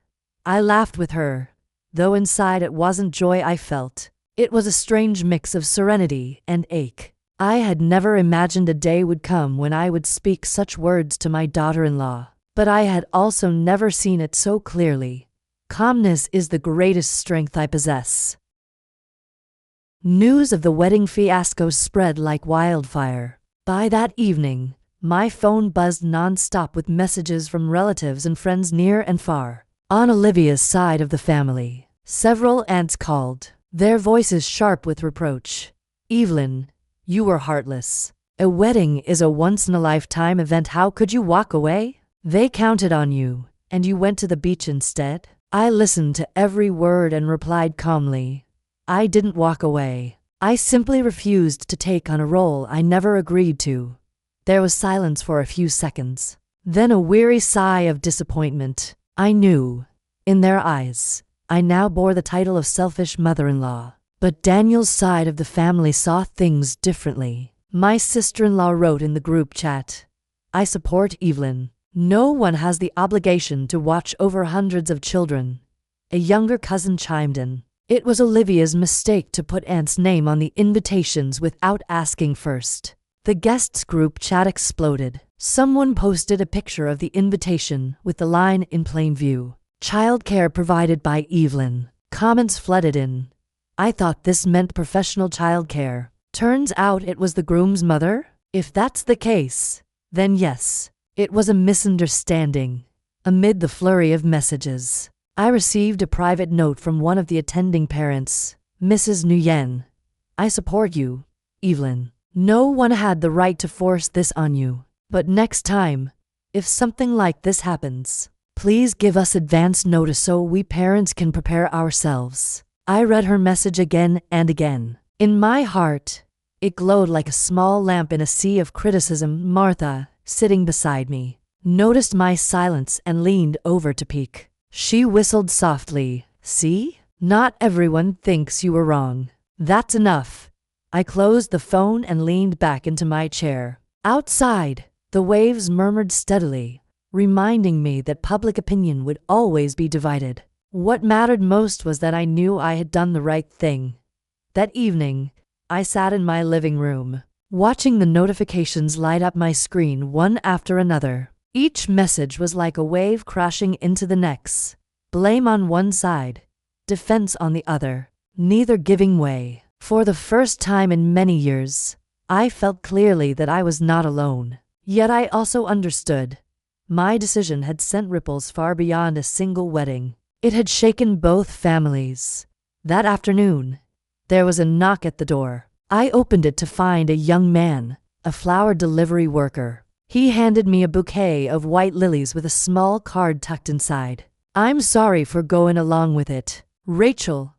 I laughed with her, though inside it wasn't joy I felt. It was a strange mix of serenity and ache. I had never imagined a day would come when I would speak such words to my daughter-in-law, but I had also never seen it so clearly. Calmness is the greatest strength I possess. News of the wedding fiasco spread like wildfire. By that evening, my phone buzzed non-stop with messages from relatives and friends near and far. On Olivia's side of the family, several aunts called, their voices sharp with reproach. Evelyn, you were heartless. A wedding is a once-in-a-lifetime event. How could you walk away? They counted on you, and you went to the beach instead. I listened to every word and replied calmly. I didn't walk away. I simply refused to take on a role I never agreed to. There was silence for a few seconds. Then a weary sigh of disappointment. I knew, in their eyes, I now bore the title of selfish mother-in-law. But Daniel's side of the family saw things differently. My sister-in-law wrote in the group chat, I support Evelyn. No one has the obligation to watch over hundreds of children. A younger cousin chimed in. It was Olivia's mistake to put Aunt's name on the invitations without asking first. The guests group chat exploded. Someone posted a picture of the invitation with the line in plain view. Childcare provided by Evelyn. Comments flooded in. I thought this meant professional childcare. Turns out it was the groom's mother? If that's the case, then yes, it was a misunderstanding. Amid the flurry of messages, I received a private note from one of the attending parents, Mrs. Nguyen. I support you, Evelyn. No one had the right to force this on you. But next time, if something like this happens, please give us advance notice so we parents can prepare ourselves. I read her message again and again. In my heart, it glowed like a small lamp in a sea of criticism. Martha, sitting beside me, noticed my silence and leaned over to peek. She whistled softly. See? Not everyone thinks you were wrong. That's enough. I closed the phone and leaned back into my chair. Outside, the waves murmured steadily, reminding me that public opinion would always be divided. What mattered most was that I knew I had done the right thing. That evening, I sat in my living room, watching the notifications light up my screen one after another. Each message was like a wave crashing into the next. Blame on one side, defense on the other, neither giving way. For the first time in many years, I felt clearly that I was not alone. Yet I also understood. My decision had sent ripples far beyond a single wedding. It had shaken both families. That afternoon, there was a knock at the door. I opened it to find a young man, a flower delivery worker. He handed me a bouquet of white lilies with a small card tucked inside. I'm sorry for going along with it, Rachel.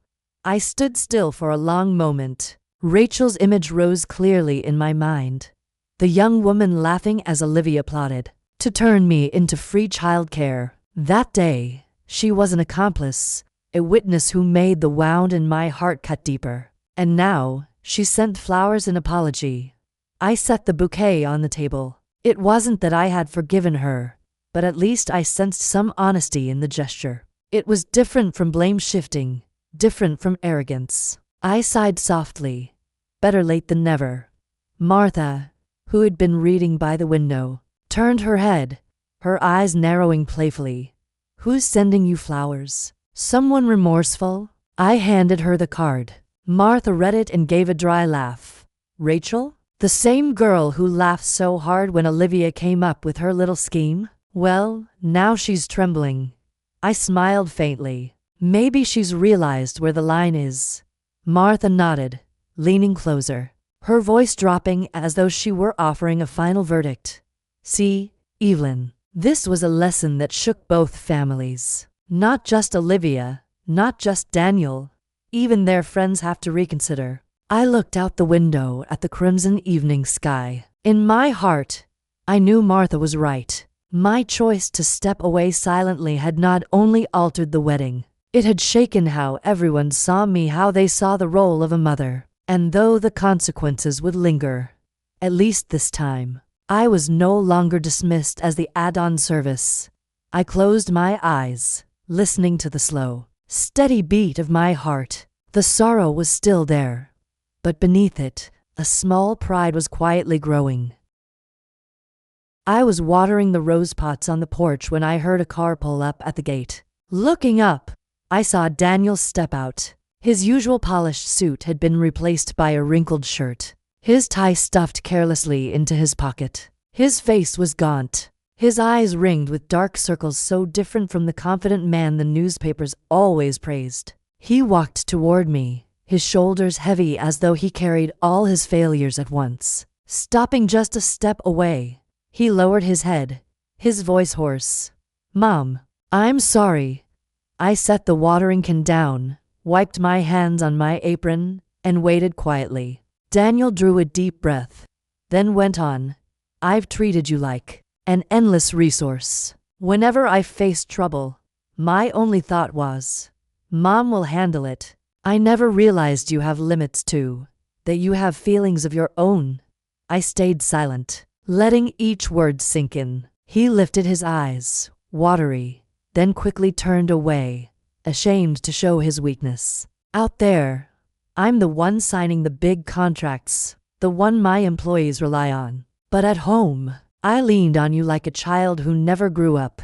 I stood still for a long moment. Rachel's image rose clearly in my mind. The young woman laughing as Olivia applauded. To turn me into free childcare. That day, she was an accomplice, a witness who made the wound in my heart cut deeper. And now, she sent flowers in apology. I set the bouquet on the table. It wasn't that I had forgiven her, but at least I sensed some honesty in the gesture. It was different from blame shifting, different from arrogance. I sighed softly. Better late than never. Martha, who had been reading by the window, turned her head, her eyes narrowing playfully. Who's sending you flowers? Someone remorseful? I handed her the card. Martha read it and gave a dry laugh. Rachel? The same girl who laughed so hard when Olivia came up with her little scheme? Well, now she's trembling. I smiled faintly. Maybe she's realized where the line is. Martha nodded, leaning closer, her voice dropping as though she were offering a final verdict. See, Evelyn, this was a lesson that shook both families. Not just Olivia, not just Daniel. Even their friends have to reconsider. I looked out the window at the crimson evening sky. In my heart, I knew Martha was right. My choice to step away silently had not only altered the wedding, it had shaken how everyone saw me, how they saw the role of a mother. And though the consequences would linger, at least this time, I was no longer dismissed as the add-on service. I closed my eyes, listening to the slow, steady beat of my heart. The sorrow was still there, but beneath it, a small pride was quietly growing. I was watering the rose pots on the porch when I heard a car pull up at the gate. Looking up, I saw Daniel step out. His usual polished suit had been replaced by a wrinkled shirt, his tie stuffed carelessly into his pocket. His face was gaunt, his eyes ringed with dark circles so different from the confident man the newspapers always praised. He walked toward me, his shoulders heavy as though he carried all his failures at once. Stopping just a step away, he lowered his head, his voice hoarse. "Mom, I'm sorry." I set the watering can down, wiped my hands on my apron, and waited quietly. Daniel drew a deep breath, then went on. "I've treated you like an endless resource. Whenever I faced trouble, my only thought was, Mom will handle it. I never realized you have limits too, that you have feelings of your own." I stayed silent, letting each word sink in. He lifted his eyes, watery, then quickly turned away, ashamed to show his weakness. "Out there, I'm the one signing the big contracts, the one my employees rely on. But at home, I leaned on you like a child who never grew up.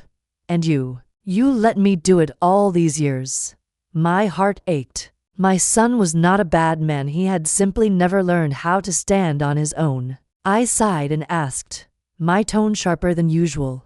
And you let me do it all these years." My heart ached. My son was not a bad man, he had simply never learned how to stand on his own. I sighed and asked, my tone sharper than usual,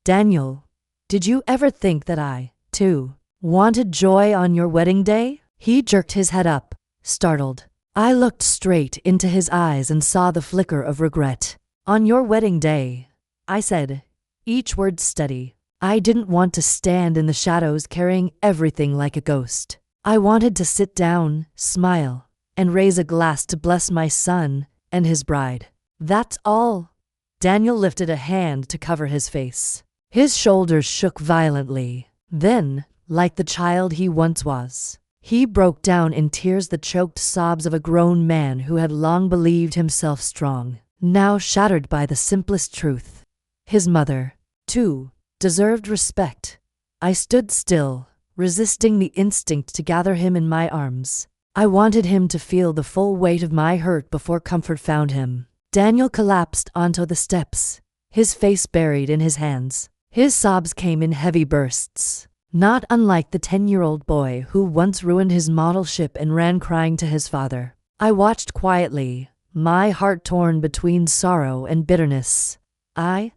"Daniel, did you ever think that I, too, wanted joy on your wedding day?" He jerked his head up, startled. I looked straight into his eyes and saw the flicker of regret. "On your wedding day," I said, each word steady. I didn't want to stand in the shadows carrying everything like a ghost. I wanted to sit down, smile, and raise a glass to bless my son and his bride. That's all. Daniel lifted a hand to cover his face. His shoulders shook violently. Then, like the child he once was, he broke down in tears, the choked sobs of a grown man who had long believed himself strong, now shattered by the simplest truth. His mother, too, deserved respect. I stood still, resisting the instinct to gather him in my arms. I wanted him to feel the full weight of my hurt before comfort found him. Daniel collapsed onto the steps, his face buried in his hands. His sobs came in heavy bursts, not unlike the 10-year-old boy who once ruined his model ship and ran crying to his father. I watched quietly, my heart torn between sorrow and bitterness. I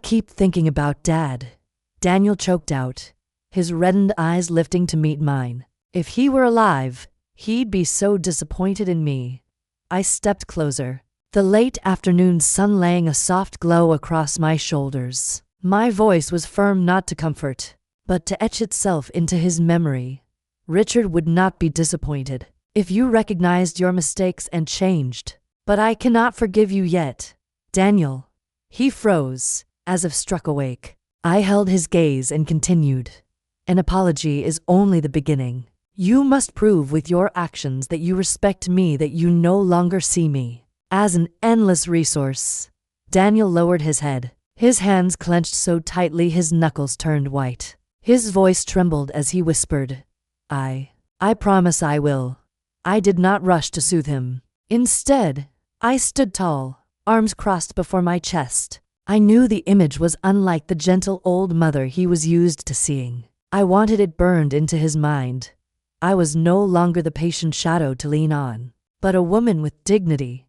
keep thinking about Dad," Daniel choked out, his reddened eyes lifting to meet mine. "If he were alive, he'd be so disappointed in me." I stepped closer, the late afternoon sun laying a soft glow across my shoulders. My voice was firm, not to comfort, but to etch itself into his memory. "Richard would not be disappointed if you recognized your mistakes and changed. But I cannot forgive you yet, Daniel." He froze, as if struck awake. I held his gaze and continued. "An apology is only the beginning. You must prove with your actions that you respect me, that you no longer see me as an endless resource." Daniel lowered his head, his hands clenched so tightly his knuckles turned white. His voice trembled as he whispered, I promise I will." I did not rush to soothe him. Instead, I stood tall, arms crossed before my chest. I knew the image was unlike the gentle old mother he was used to seeing. I wanted it burned into his mind. I was no longer the patient shadow to lean on, but a woman with dignity.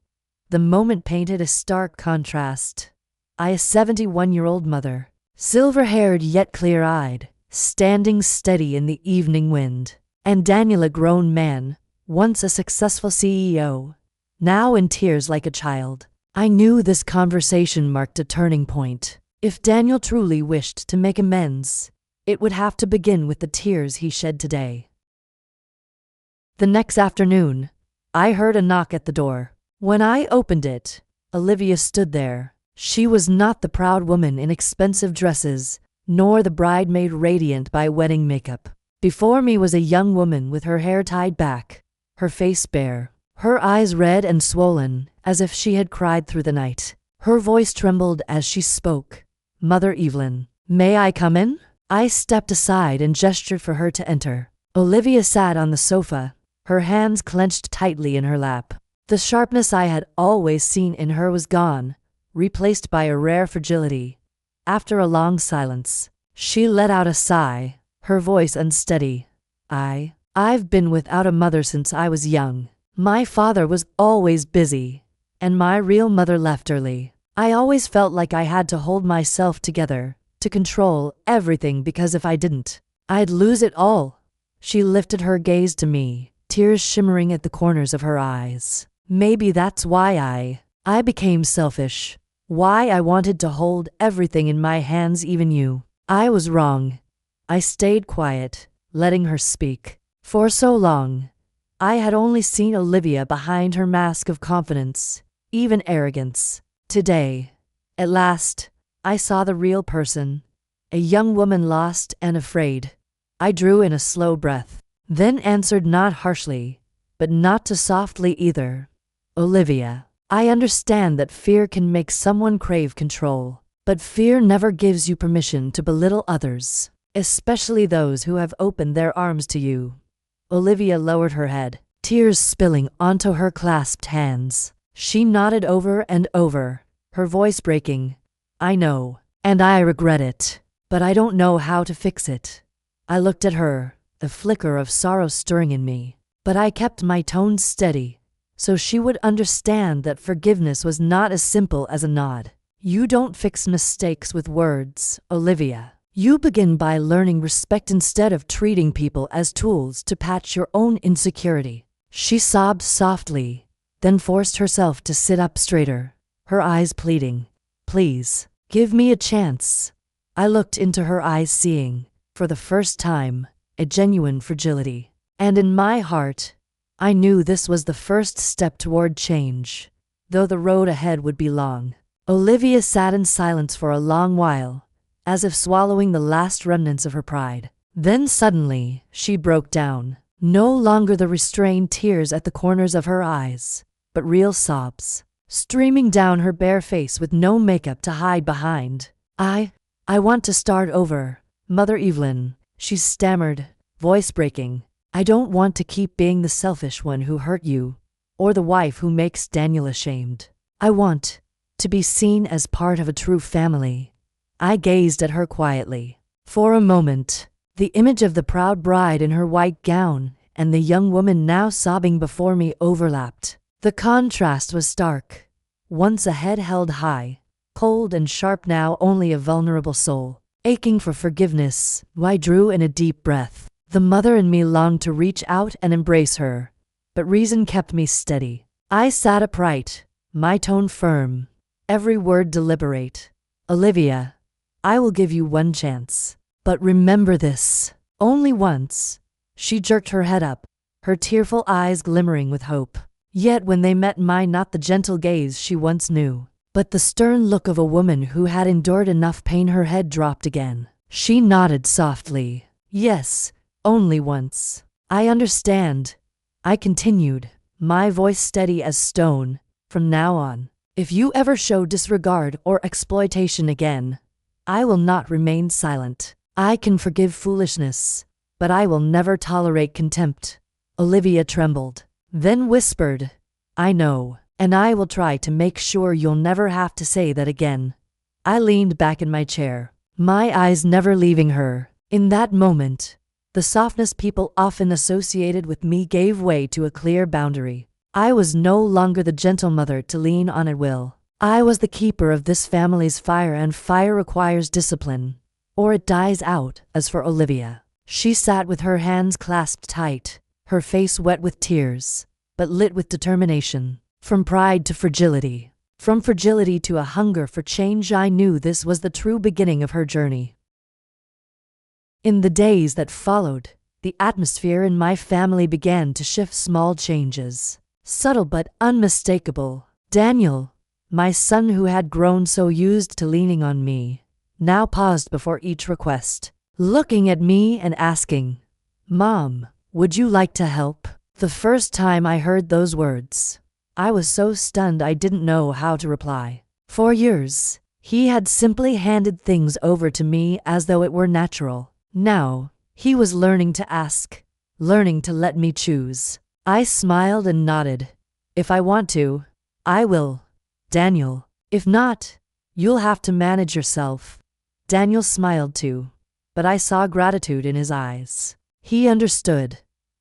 The moment painted a stark contrast. I, a 71-year-old mother, silver-haired yet clear-eyed, standing steady in the evening wind, and Daniel, a grown man, once a successful CEO, now in tears like a child. I knew this conversation marked a turning point. If Daniel truly wished to make amends, it would have to begin with the tears he shed today. The next afternoon, I heard a knock at the door. When I opened it, Olivia stood there. She was not the proud woman in expensive dresses, nor the bridesmaid radiant by wedding makeup. Before me was a young woman with her hair tied back, her face bare, her eyes red and swollen, as if she had cried through the night. Her voice trembled as she spoke. "Mother Evelyn, may I come in?" I stepped aside and gestured for her to enter. Olivia sat on the sofa, her hands clenched tightly in her lap. The sharpness I had always seen in her was gone, replaced by a rare fragility. After a long silence, she let out a sigh, her voice unsteady. I've been without a mother since I was young. My father was always busy, and my real mother left early. I always felt like I had to hold myself together, to control everything, because if I didn't, I'd lose it all. She lifted her gaze to me, tears shimmering at the corners of her eyes. Maybe that's why I became selfish. Why I wanted to hold everything in my hands, even you. I was wrong. I stayed quiet, letting her speak. For so long, I had only seen Olivia behind her mask of confidence, even arrogance. Today, at last, I saw the real person, a young woman lost and afraid. I drew in a slow breath, then answered, not harshly, but not too softly either. "Olivia, I understand that fear can make someone crave control, but fear never gives you permission to belittle others, especially those who have opened their arms to you." Olivia lowered her head, tears spilling onto her clasped hands. She nodded over and over, her voice breaking. "I know, and I regret it, but I don't know how to fix it." I looked at her, a flicker of sorrow stirring in me, but I kept my tone steady, so she would understand that forgiveness was not as simple as a nod. "You don't fix mistakes with words, Olivia. You begin by learning respect instead of treating people as tools to patch your own insecurity." She sobbed softly, then forced herself to sit up straighter, her eyes pleading. "Please, give me a chance." I looked into her eyes, seeing, for the first time, a genuine fragility. And in my heart, I knew this was the first step toward change, though the road ahead would be long. Olivia sat in silence for a long while, as if swallowing the last remnants of her pride. Then suddenly, she broke down. No longer the restrained tears at the corners of her eyes, but real sobs, streaming down her bare face with no makeup to hide behind. I want to start over, Mother Evelyn," she stammered, voice breaking. "I don't want to keep being the selfish one who hurt you, or the wife who makes Daniel ashamed. I want to be seen as part of a true family." I gazed at her quietly. For a moment, the image of the proud bride in her white gown and the young woman now sobbing before me overlapped. The contrast was stark. Once a head held high, cold and sharp, now only a vulnerable soul, aching for forgiveness. I drew in a deep breath. The mother in me longed to reach out and embrace her, but reason kept me steady. I sat upright, my tone firm, every word deliberate. "Olivia, I will give you one chance. But remember this, only once." She jerked her head up, her tearful eyes glimmering with hope. Yet when they met mine, not the gentle gaze she once knew, but the stern look of a woman who had endured enough pain. Her head dropped again. She nodded softly. "Yes, only once." "I understand," I continued, my voice steady as stone. "From now on, if you ever show disregard or exploitation again, I will not remain silent. I can forgive foolishness, but I will never tolerate contempt." Olivia trembled, then whispered, "I know, and I will try to make sure you'll never have to say that again." I leaned back in my chair, my eyes never leaving her, In that moment, the softness people often associated with me gave way to a clear boundary. I was no longer the gentle mother to lean on at will. I was the keeper of this family's fire, and fire requires discipline, or it dies out. As for Olivia, she sat with her hands clasped tight, her face wet with tears, but lit with determination. From pride to fragility, from fragility to a hunger for change, I knew this was the true beginning of her journey. In the days that followed, the atmosphere in my family began to shift. Small changes, subtle but unmistakable. Daniel, my son, who had grown so used to leaning on me, now paused before each request, looking at me and asking, "Mom, would you like to help?" The first time I heard those words, I was so stunned I didn't know how to reply. For years, he had simply handed things over to me as though it were natural. Now, he was learning to ask, learning to let me choose. I smiled and nodded. "If I want to, I will, Daniel. If not, you'll have to manage yourself." Daniel smiled too, but I saw gratitude in his eyes. He understood.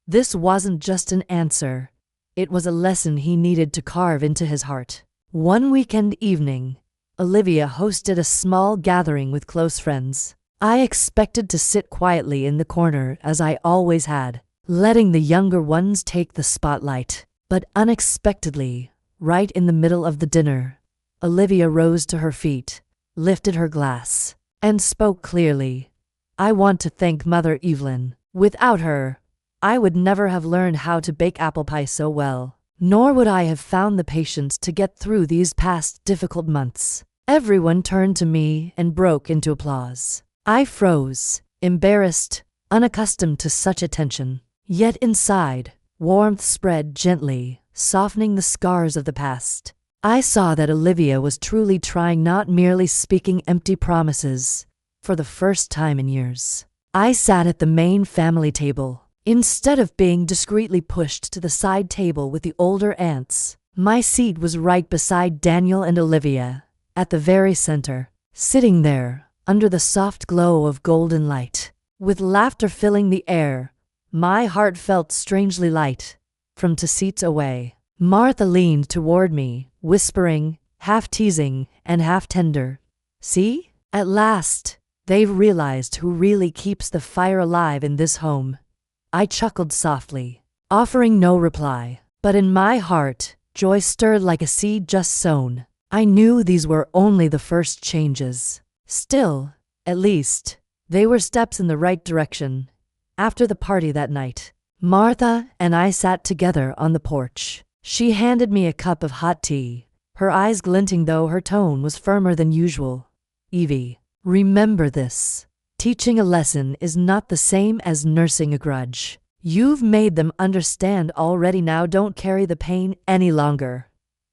This wasn't just an answer. It was a lesson he needed to carve into his heart. One weekend evening, Olivia hosted a small gathering with close friends. I expected to sit quietly in the corner as I always had, letting the younger ones take the spotlight. But unexpectedly, right in the middle of the dinner, Olivia rose to her feet, lifted her glass, and spoke clearly. "I want to thank Mother Evelyn. Without her, I would never have learned how to bake apple pie so well, nor would I have found the patience to get through these past difficult months." Everyone turned to me and broke into applause. I froze, embarrassed, unaccustomed to such attention. Yet inside, warmth spread gently, softening the scars of the past. I saw that Olivia was truly trying, not merely speaking empty promises. For the first time in years, I sat at the main family table. Instead of being discreetly pushed to the side table with the older aunts, my seat was right beside Daniel and Olivia, at the very center. Sitting there, under the soft glow of golden light, with laughter filling the air, my heart felt strangely light. From 2 seats away, Martha leaned toward me, whispering, half teasing and half tender, "See? At last, they've realized who really keeps the fire alive in this home." I chuckled softly, offering no reply, but in my heart, joy stirred like a seed just sown. I knew these were only the first changes. Still, at least, they were steps in the right direction. After the party that night, Martha and I sat together on the porch. She handed me a cup of hot tea, her eyes glinting though her tone was firmer than usual. "Evie, remember this. Teaching a lesson is not the same as nursing a grudge. You've made them understand already, now don't carry the pain any longer."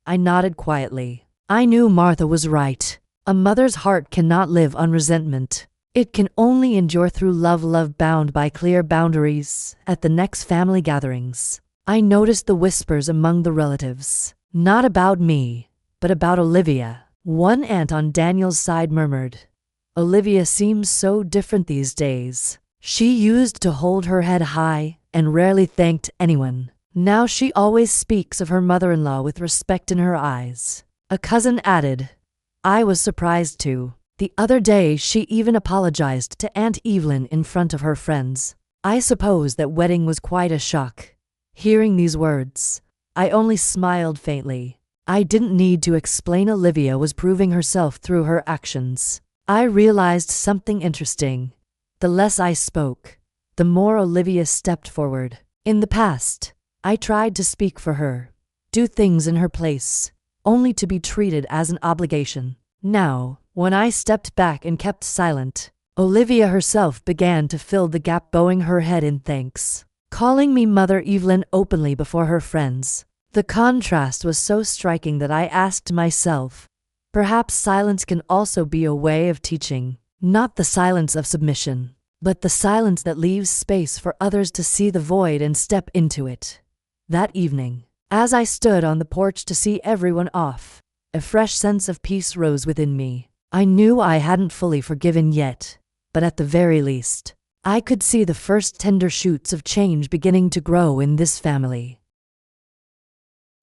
I nodded quietly. I knew Martha was right. A mother's heart cannot live on resentment. It can only endure through love bound by clear boundaries. At the next family gatherings, I noticed the whispers among the relatives. Not about me, but about Olivia. One aunt on Daniel's side murmured, "Olivia seems so different these days. She used to hold her head high and rarely thanked anyone. Now she always speaks of her mother-in-law with respect in her eyes." A cousin added, "I was surprised too. The other day she even apologized to Aunt Evelyn in front of her friends." I suppose that wedding was quite a shock. Hearing these words, I only smiled faintly. I didn't need to explain. Olivia was proving herself through her actions. I realized something interesting. The less I spoke, the more Olivia stepped forward. In the past, I tried to speak for her, do things in her place, only to be treated as an obligation. Now, when I stepped back and kept silent, Olivia herself began to fill the gap, bowing her head in thanks, calling me Mother Evelyn openly before her friends. The contrast was so striking that I asked myself, perhaps silence can also be a way of teaching. Not the silence of submission, but the silence that leaves space for others to see the void and step into it. That evening, as I stood on the porch to see everyone off, a fresh sense of peace rose within me. I knew I hadn't fully forgiven yet, but at the very least, I could see the first tender shoots of change beginning to grow in this family.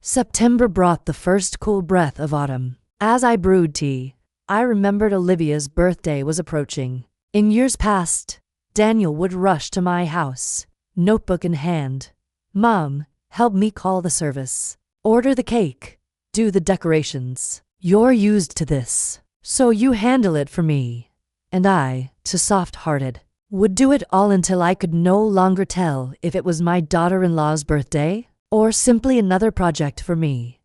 September brought the first cool breath of autumn. As I brewed tea, I remembered Olivia's birthday was approaching. In years past, Daniel would rush to my house, notebook in hand. "Mom, help me call the service. Order the cake. Do the decorations. You're used to this, so you handle it for me." And I, too soft-hearted, would do it all until I could no longer tell if it was my daughter-in-law's birthday or simply another project for me.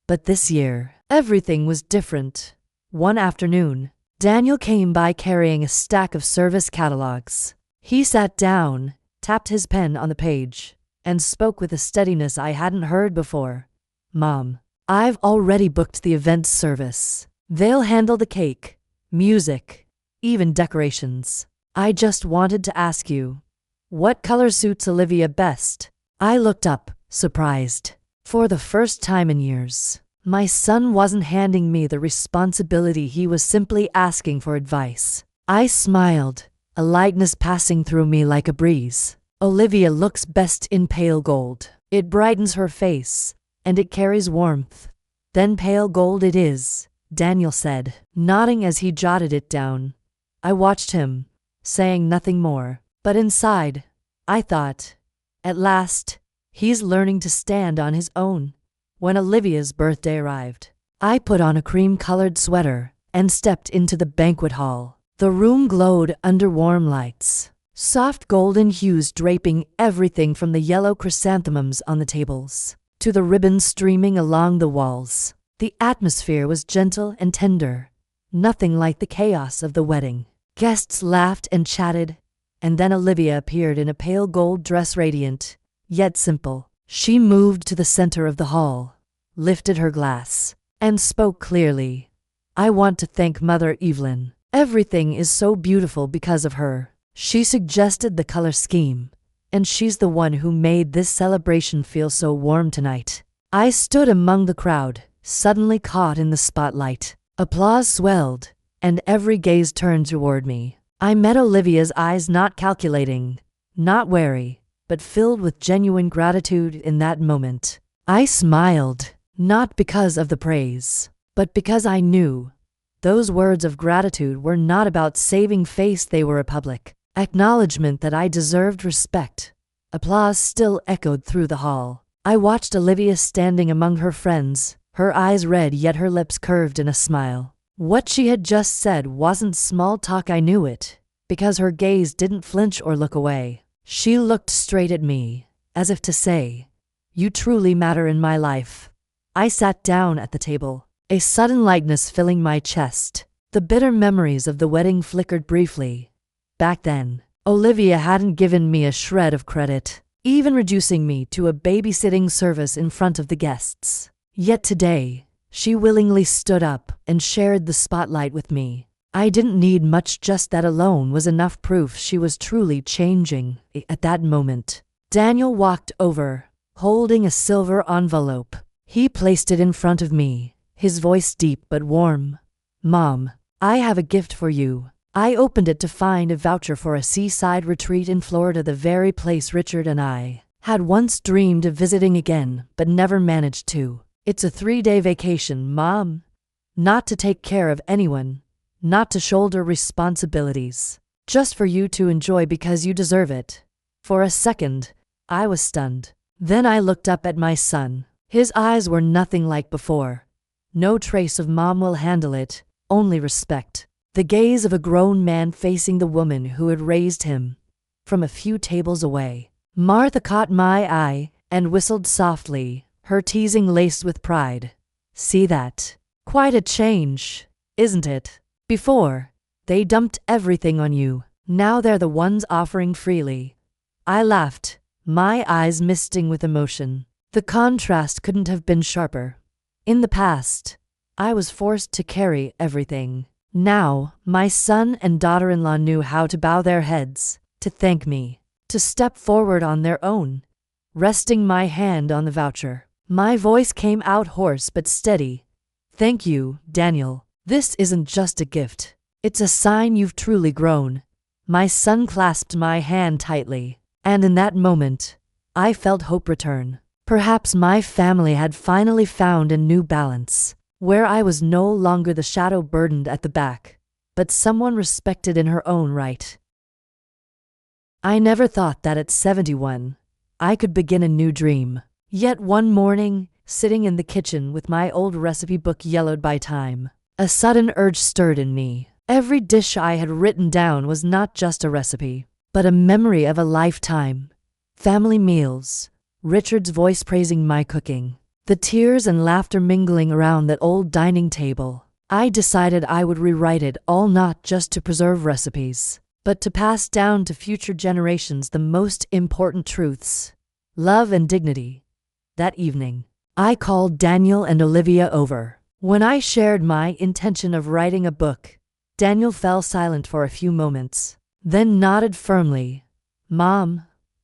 But this year, everything was different. One afternoon, Daniel came by carrying a stack of service catalogs. He sat down, tapped his pen on the page, and spoke with a steadiness I hadn't heard before. "Mom, I've already booked the event service. They'll handle the cake, music, even decorations. I just wanted to ask you, what color suits Olivia best?" I looked up, surprised. For the first time in years, my son wasn't handing me the responsibility, he was simply asking for advice. I smiled, a lightness passing through me like a breeze. "Olivia looks best in pale gold. It brightens her face, and it carries warmth." "Then pale gold it is," Daniel said, nodding as he jotted it down. I watched him, saying nothing more, but inside, I thought, at last, he's learning to stand on his own. When Olivia's birthday arrived, I put on a cream-colored sweater and stepped into the banquet hall. The room glowed under warm lights, soft golden hues draping everything from the yellow chrysanthemums on the tables to the ribbons streaming along the walls. The atmosphere was gentle and tender, nothing like the chaos of the wedding. Guests laughed and chatted, and then Olivia appeared in a pale gold dress, radiant, yet simple. She moved to the center of the hall, lifted her glass, and spoke clearly. "I want to thank Mother Evelyn. Everything is so beautiful because of her. She suggested the color scheme, and she's the one who made this celebration feel so warm tonight." I stood among the crowd, suddenly caught in the spotlight. Applause swelled, and every gaze turned toward me. I met Olivia's eyes, not calculating, not wary, but filled with genuine gratitude in that moment. I smiled, not because of the praise, but because I knew those words of gratitude were not about saving face, they were a public acknowledgement that I deserved respect. Applause still echoed through the hall. I watched Olivia standing among her friends, her eyes red yet her lips curved in a smile. What she had just said wasn't small talk, I knew it, because her gaze didn't flinch or look away. She looked straight at me, as if to say, "You truly matter in my life." I sat down at the table, a sudden lightness filling my chest. The bitter memories of the wedding flickered briefly. Back then, Olivia hadn't given me a shred of credit, even reducing me to a babysitting service in front of the guests. Yet today, she willingly stood up and shared the spotlight with me. I didn't need much, just that alone was enough proof she was truly changing. At that moment, Daniel walked over, holding a silver envelope. He placed it in front of me, his voice deep but warm. "Mom, I have a gift for you." I opened it to find a voucher for a seaside retreat in Florida, the very place Richard and I had once dreamed of visiting again, but never managed to. "It's a 3-day vacation, Mom. Not to take care of anyone, not to shoulder responsibilities, just for you to enjoy because you deserve it." For a second, I was stunned. Then I looked up at my son. His eyes were nothing like before. No trace of "Mom will handle it," only respect. The gaze of a grown man facing the woman who had raised him. From a few tables away, Martha caught my eye and whistled softly, her teasing laced with pride. "See that? Quite a change, isn't it? Before, they dumped everything on you. Now they're the ones offering freely." I laughed, my eyes misting with emotion. The contrast couldn't have been sharper. In the past, I was forced to carry everything. Now, my son and daughter-in-law knew how to bow their heads, to thank me, to step forward on their own. Resting my hand on the voucher, my voice came out hoarse but steady. "Thank you, Daniel. This isn't just a gift. It's a sign you've truly grown. My son clasped my hand tightly, and in that moment, I felt hope return. Perhaps my family had finally found a new balance, where I was no longer the shadow burdened at the back, but someone respected in her own right. I never thought that at 71, I could begin a new dream. Yet one morning, sitting in the kitchen with my old recipe book yellowed by time, a sudden urge stirred in me. Every dish I had written down was not just a recipe, but a memory of a lifetime. Family meals, Richard's voice praising my cooking, the tears and laughter mingling around that old dining table. I decided I would rewrite it all, not just to preserve recipes, but to pass down to future generations the most important truths: love and dignity. That evening, I called Daniel and Olivia over. When I shared my intention of writing a book, Daniel fell silent for a few moments, then nodded firmly. "Mom,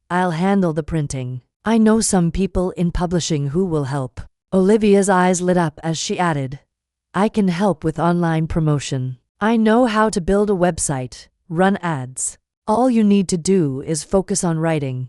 I'll handle the printing. I know some people in publishing who will help." Olivia's eyes lit up as she added, "I can help with online promotion. I know how to build a website, run ads. All you need to do is focus on writing."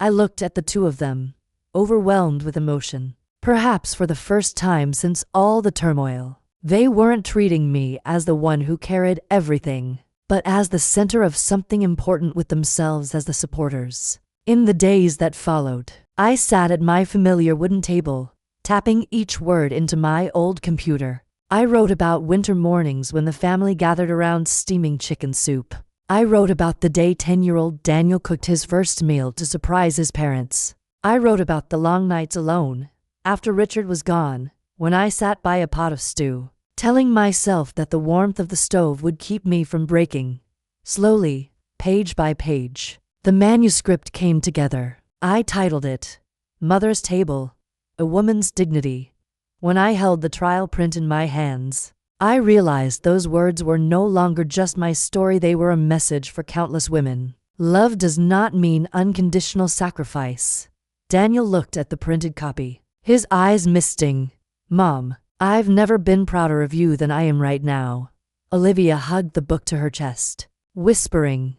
I looked at the two of them, overwhelmed with emotion. Perhaps for the first time since all the turmoil, they weren't treating me as the one who carried everything, but as the center of something important, with themselves as the supporters. In the days that followed, I sat at my familiar wooden table, tapping each word into my old computer. I wrote about winter mornings when the family gathered around steaming chicken soup. I wrote about the day 10-year-old Daniel cooked his first meal to surprise his parents. I wrote about the long nights alone, after Richard was gone, when I sat by a pot of stew, telling myself that the warmth of the stove would keep me from breaking. Slowly, page by page, the manuscript came together. I titled it, "Mother's Table, A Woman's Dignity." When I held the trial print in my hands, I realized those words were no longer just my story, they were a message for countless women. Love does not mean unconditional sacrifice. Daniel looked at the printed copy, his eyes misting. "Mom, I've never been prouder of you than I am right now." Olivia hugged the book to her chest, whispering,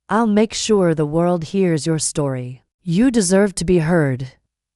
"I'll make sure the world hears your story. You deserve to be heard."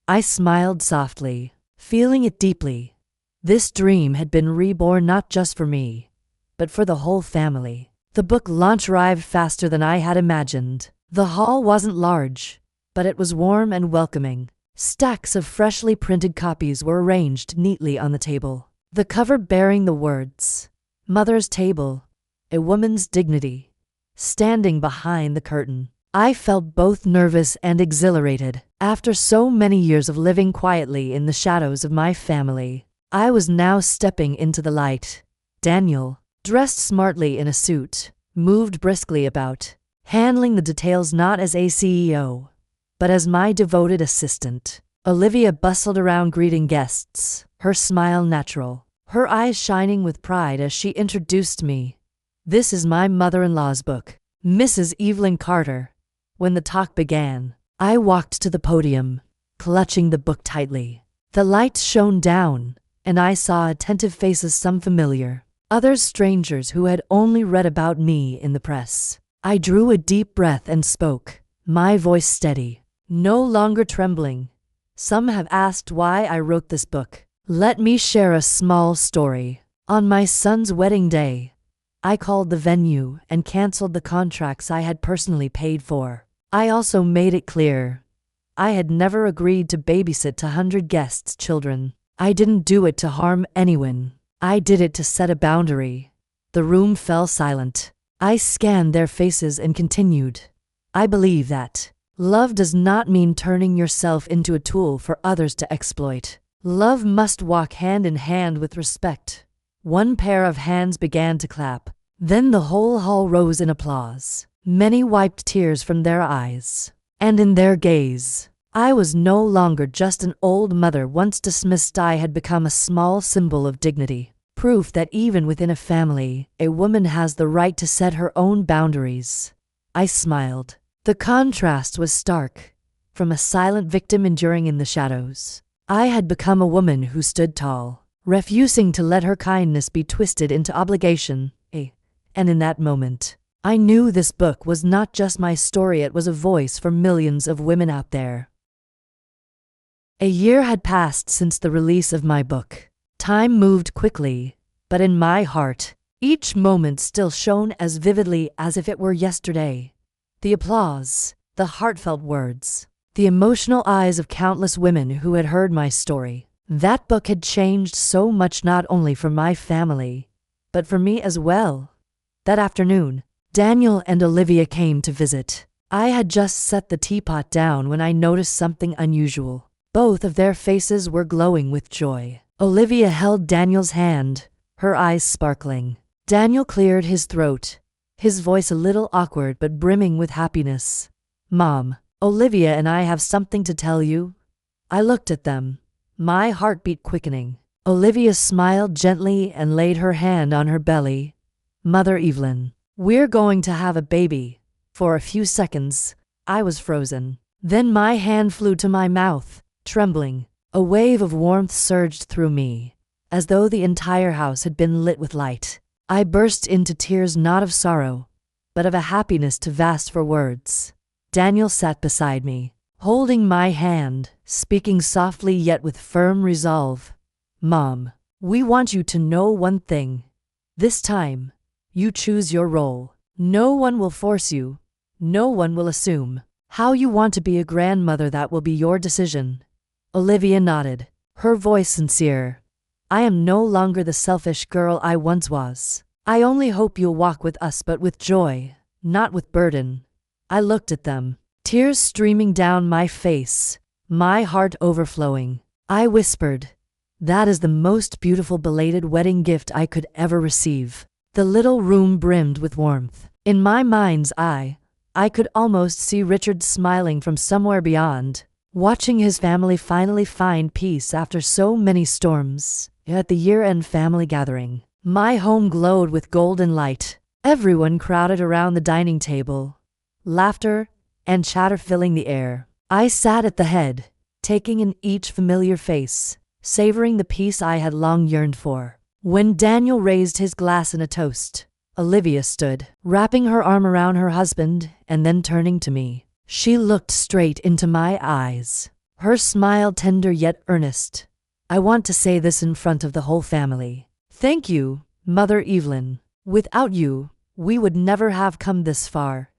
I smiled softly, feeling it deeply. This dream had been reborn not just for me, but for the whole family. The book launch arrived faster than I had imagined. The hall wasn't large, but it was warm and welcoming. Stacks of freshly printed copies were arranged neatly on the table, the cover bearing the words, "Mother's Table, A Woman's Dignity," standing behind the curtain. I felt both nervous and exhilarated. After so many years of living quietly in the shadows of my family, I was now stepping into the light. Daniel, dressed smartly in a suit, moved briskly about, handling the details not as a CEO, but as my devoted assistant. Olivia bustled around greeting guests, her smile natural, her eyes shining with pride as she introduced me. "This is my mother-in-law's book, Mrs. Evelyn Carter." When the talk began, I walked to the podium, clutching the book tightly. The lights shone down, and I saw attentive faces, some familiar, others strangers who had only read about me in the press. I drew a deep breath and spoke, my voice steady, no longer trembling. "Some have asked why I wrote this book. Let me share a small story. On my son's wedding day, I called the venue and canceled the contracts I had personally paid for. I also made it clear I had never agreed to babysit 100 guests' children. I didn't do it to harm anyone. I did it to set a boundary." The room fell silent. I scanned their faces and continued, "I believe that love does not mean turning yourself into a tool for others to exploit. Love must walk hand in hand with respect." One pair of hands began to clap. Then the whole hall rose in applause. Many wiped tears from their eyes, and in their gaze, I was no longer just an old mother once dismissed. I had become a small symbol of dignity, proof that even within a family, a woman has the right to set her own boundaries. I smiled. The contrast was stark. From a silent victim enduring in the shadows, I had become a woman who stood tall, refusing to let her kindness be twisted into obligation. And in that moment, I knew this book was not just my story, it was a voice for millions of women out there. A year had passed since the release of my book. Time moved quickly, but in my heart, each moment still shone as vividly as if it were yesterday. The applause, the heartfelt words, the emotional eyes of countless women who had heard my story. That book had changed so much, not only for my family, but for me as well. That afternoon, Daniel and Olivia came to visit. I had just set the teapot down when I noticed something unusual. Both of their faces were glowing with joy. Olivia held Daniel's hand, her eyes sparkling. Daniel cleared his throat, his voice a little awkward but brimming with happiness. "Mom, Olivia and I have something to tell you." I looked at them, my heartbeat quickening. Olivia smiled gently and laid her hand on her belly. "Mother Evelyn, we're going to have a baby." For a few seconds, I was frozen. Then my hand flew to my mouth, trembling. A wave of warmth surged through me, as though the entire house had been lit with light. I burst into tears, not of sorrow, but of a happiness too vast for words. Daniel sat beside me, holding my hand, speaking softly yet with firm resolve. "Mom, we want you to know one thing. This time, you choose your role. No one will force you. No one will assume how you want to be a grandmother. That will be your decision." Olivia nodded, her voice sincere. "I am no longer the selfish girl I once was. I only hope you'll walk with us, but with joy, not with burden." I looked at them, tears streaming down my face, my heart overflowing. I whispered, "That is the most beautiful belated wedding gift I could ever receive." The little room brimmed with warmth. In my mind's eye, I could almost see Richard smiling from somewhere beyond, watching his family finally find peace after so many storms. At the year-end family gathering, my home glowed with golden light. Everyone crowded around the dining table, laughter and chatter filling the air. I sat at the head, taking in each familiar face, savoring the peace I had long yearned for. When Daniel raised his glass in a toast, Olivia stood, wrapping her arm around her husband and then turning to me. She looked straight into my eyes, her smile tender yet earnest. "I want to say this in front of the whole family. Thank you, Mother Evelyn. Without you, we would never have come this far."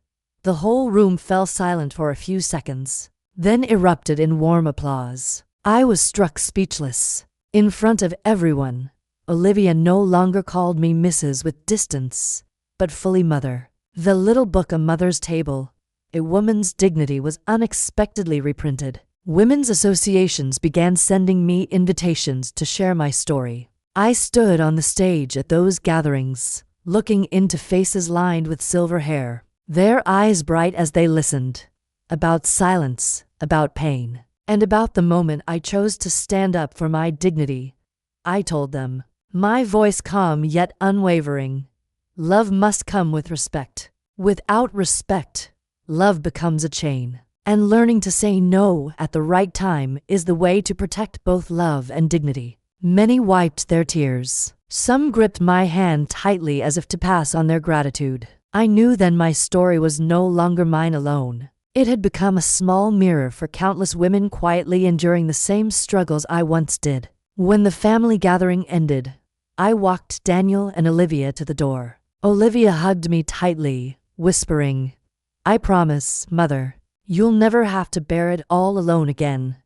The whole room fell silent for a few seconds, then erupted in warm applause. I was struck speechless. In front of everyone, Olivia no longer called me Mrs. with distance, but fully mother. The little book, A Mother's Table, A Woman's Dignity, was unexpectedly reprinted. Women's associations began sending me invitations to share my story. I stood on the stage at those gatherings, looking into faces lined with silver hair, their eyes bright as they listened. About silence, about pain, and about the moment I chose to stand up for my dignity. I told them, my voice calm yet unwavering, love must come with respect. Without respect, love becomes a chain. And learning to say no at the right time is the way to protect both love and dignity. Many wiped their tears. Some gripped my hand tightly as if to pass on their gratitude. I knew then my story was no longer mine alone. It had become a small mirror for countless women quietly enduring the same struggles I once did. When the family gathering ended, I walked Daniel and Olivia to the door. Olivia hugged me tightly, whispering, "I promise, Mother, you'll never have to bear it all alone again."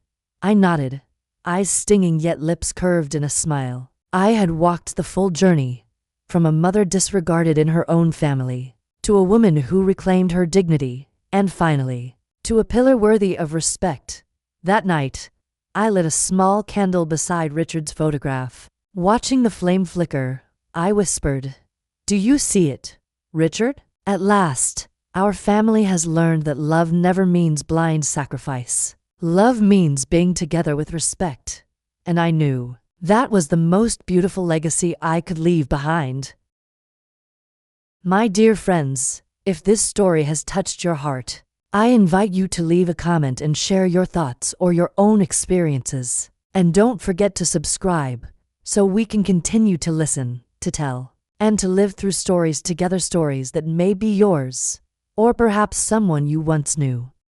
I nodded, eyes stinging yet lips curved in a smile. I had walked the full journey, from a mother disregarded in her own family, to a woman who reclaimed her dignity, and finally, to a pillar worthy of respect. That night, I lit a small candle beside Richard's photograph. Watching the flame flicker, I whispered, "Do you see it, Richard? At last, our family has learned that love never means blind sacrifice. Love means being together with respect." And I knew that was the most beautiful legacy I could leave behind. My dear friends, if this story has touched your heart, I invite you to leave a comment and share your thoughts or your own experiences. And don't forget to subscribe, so we can continue to listen, to tell, and to live through stories together, stories that may be yours, or perhaps someone you once knew.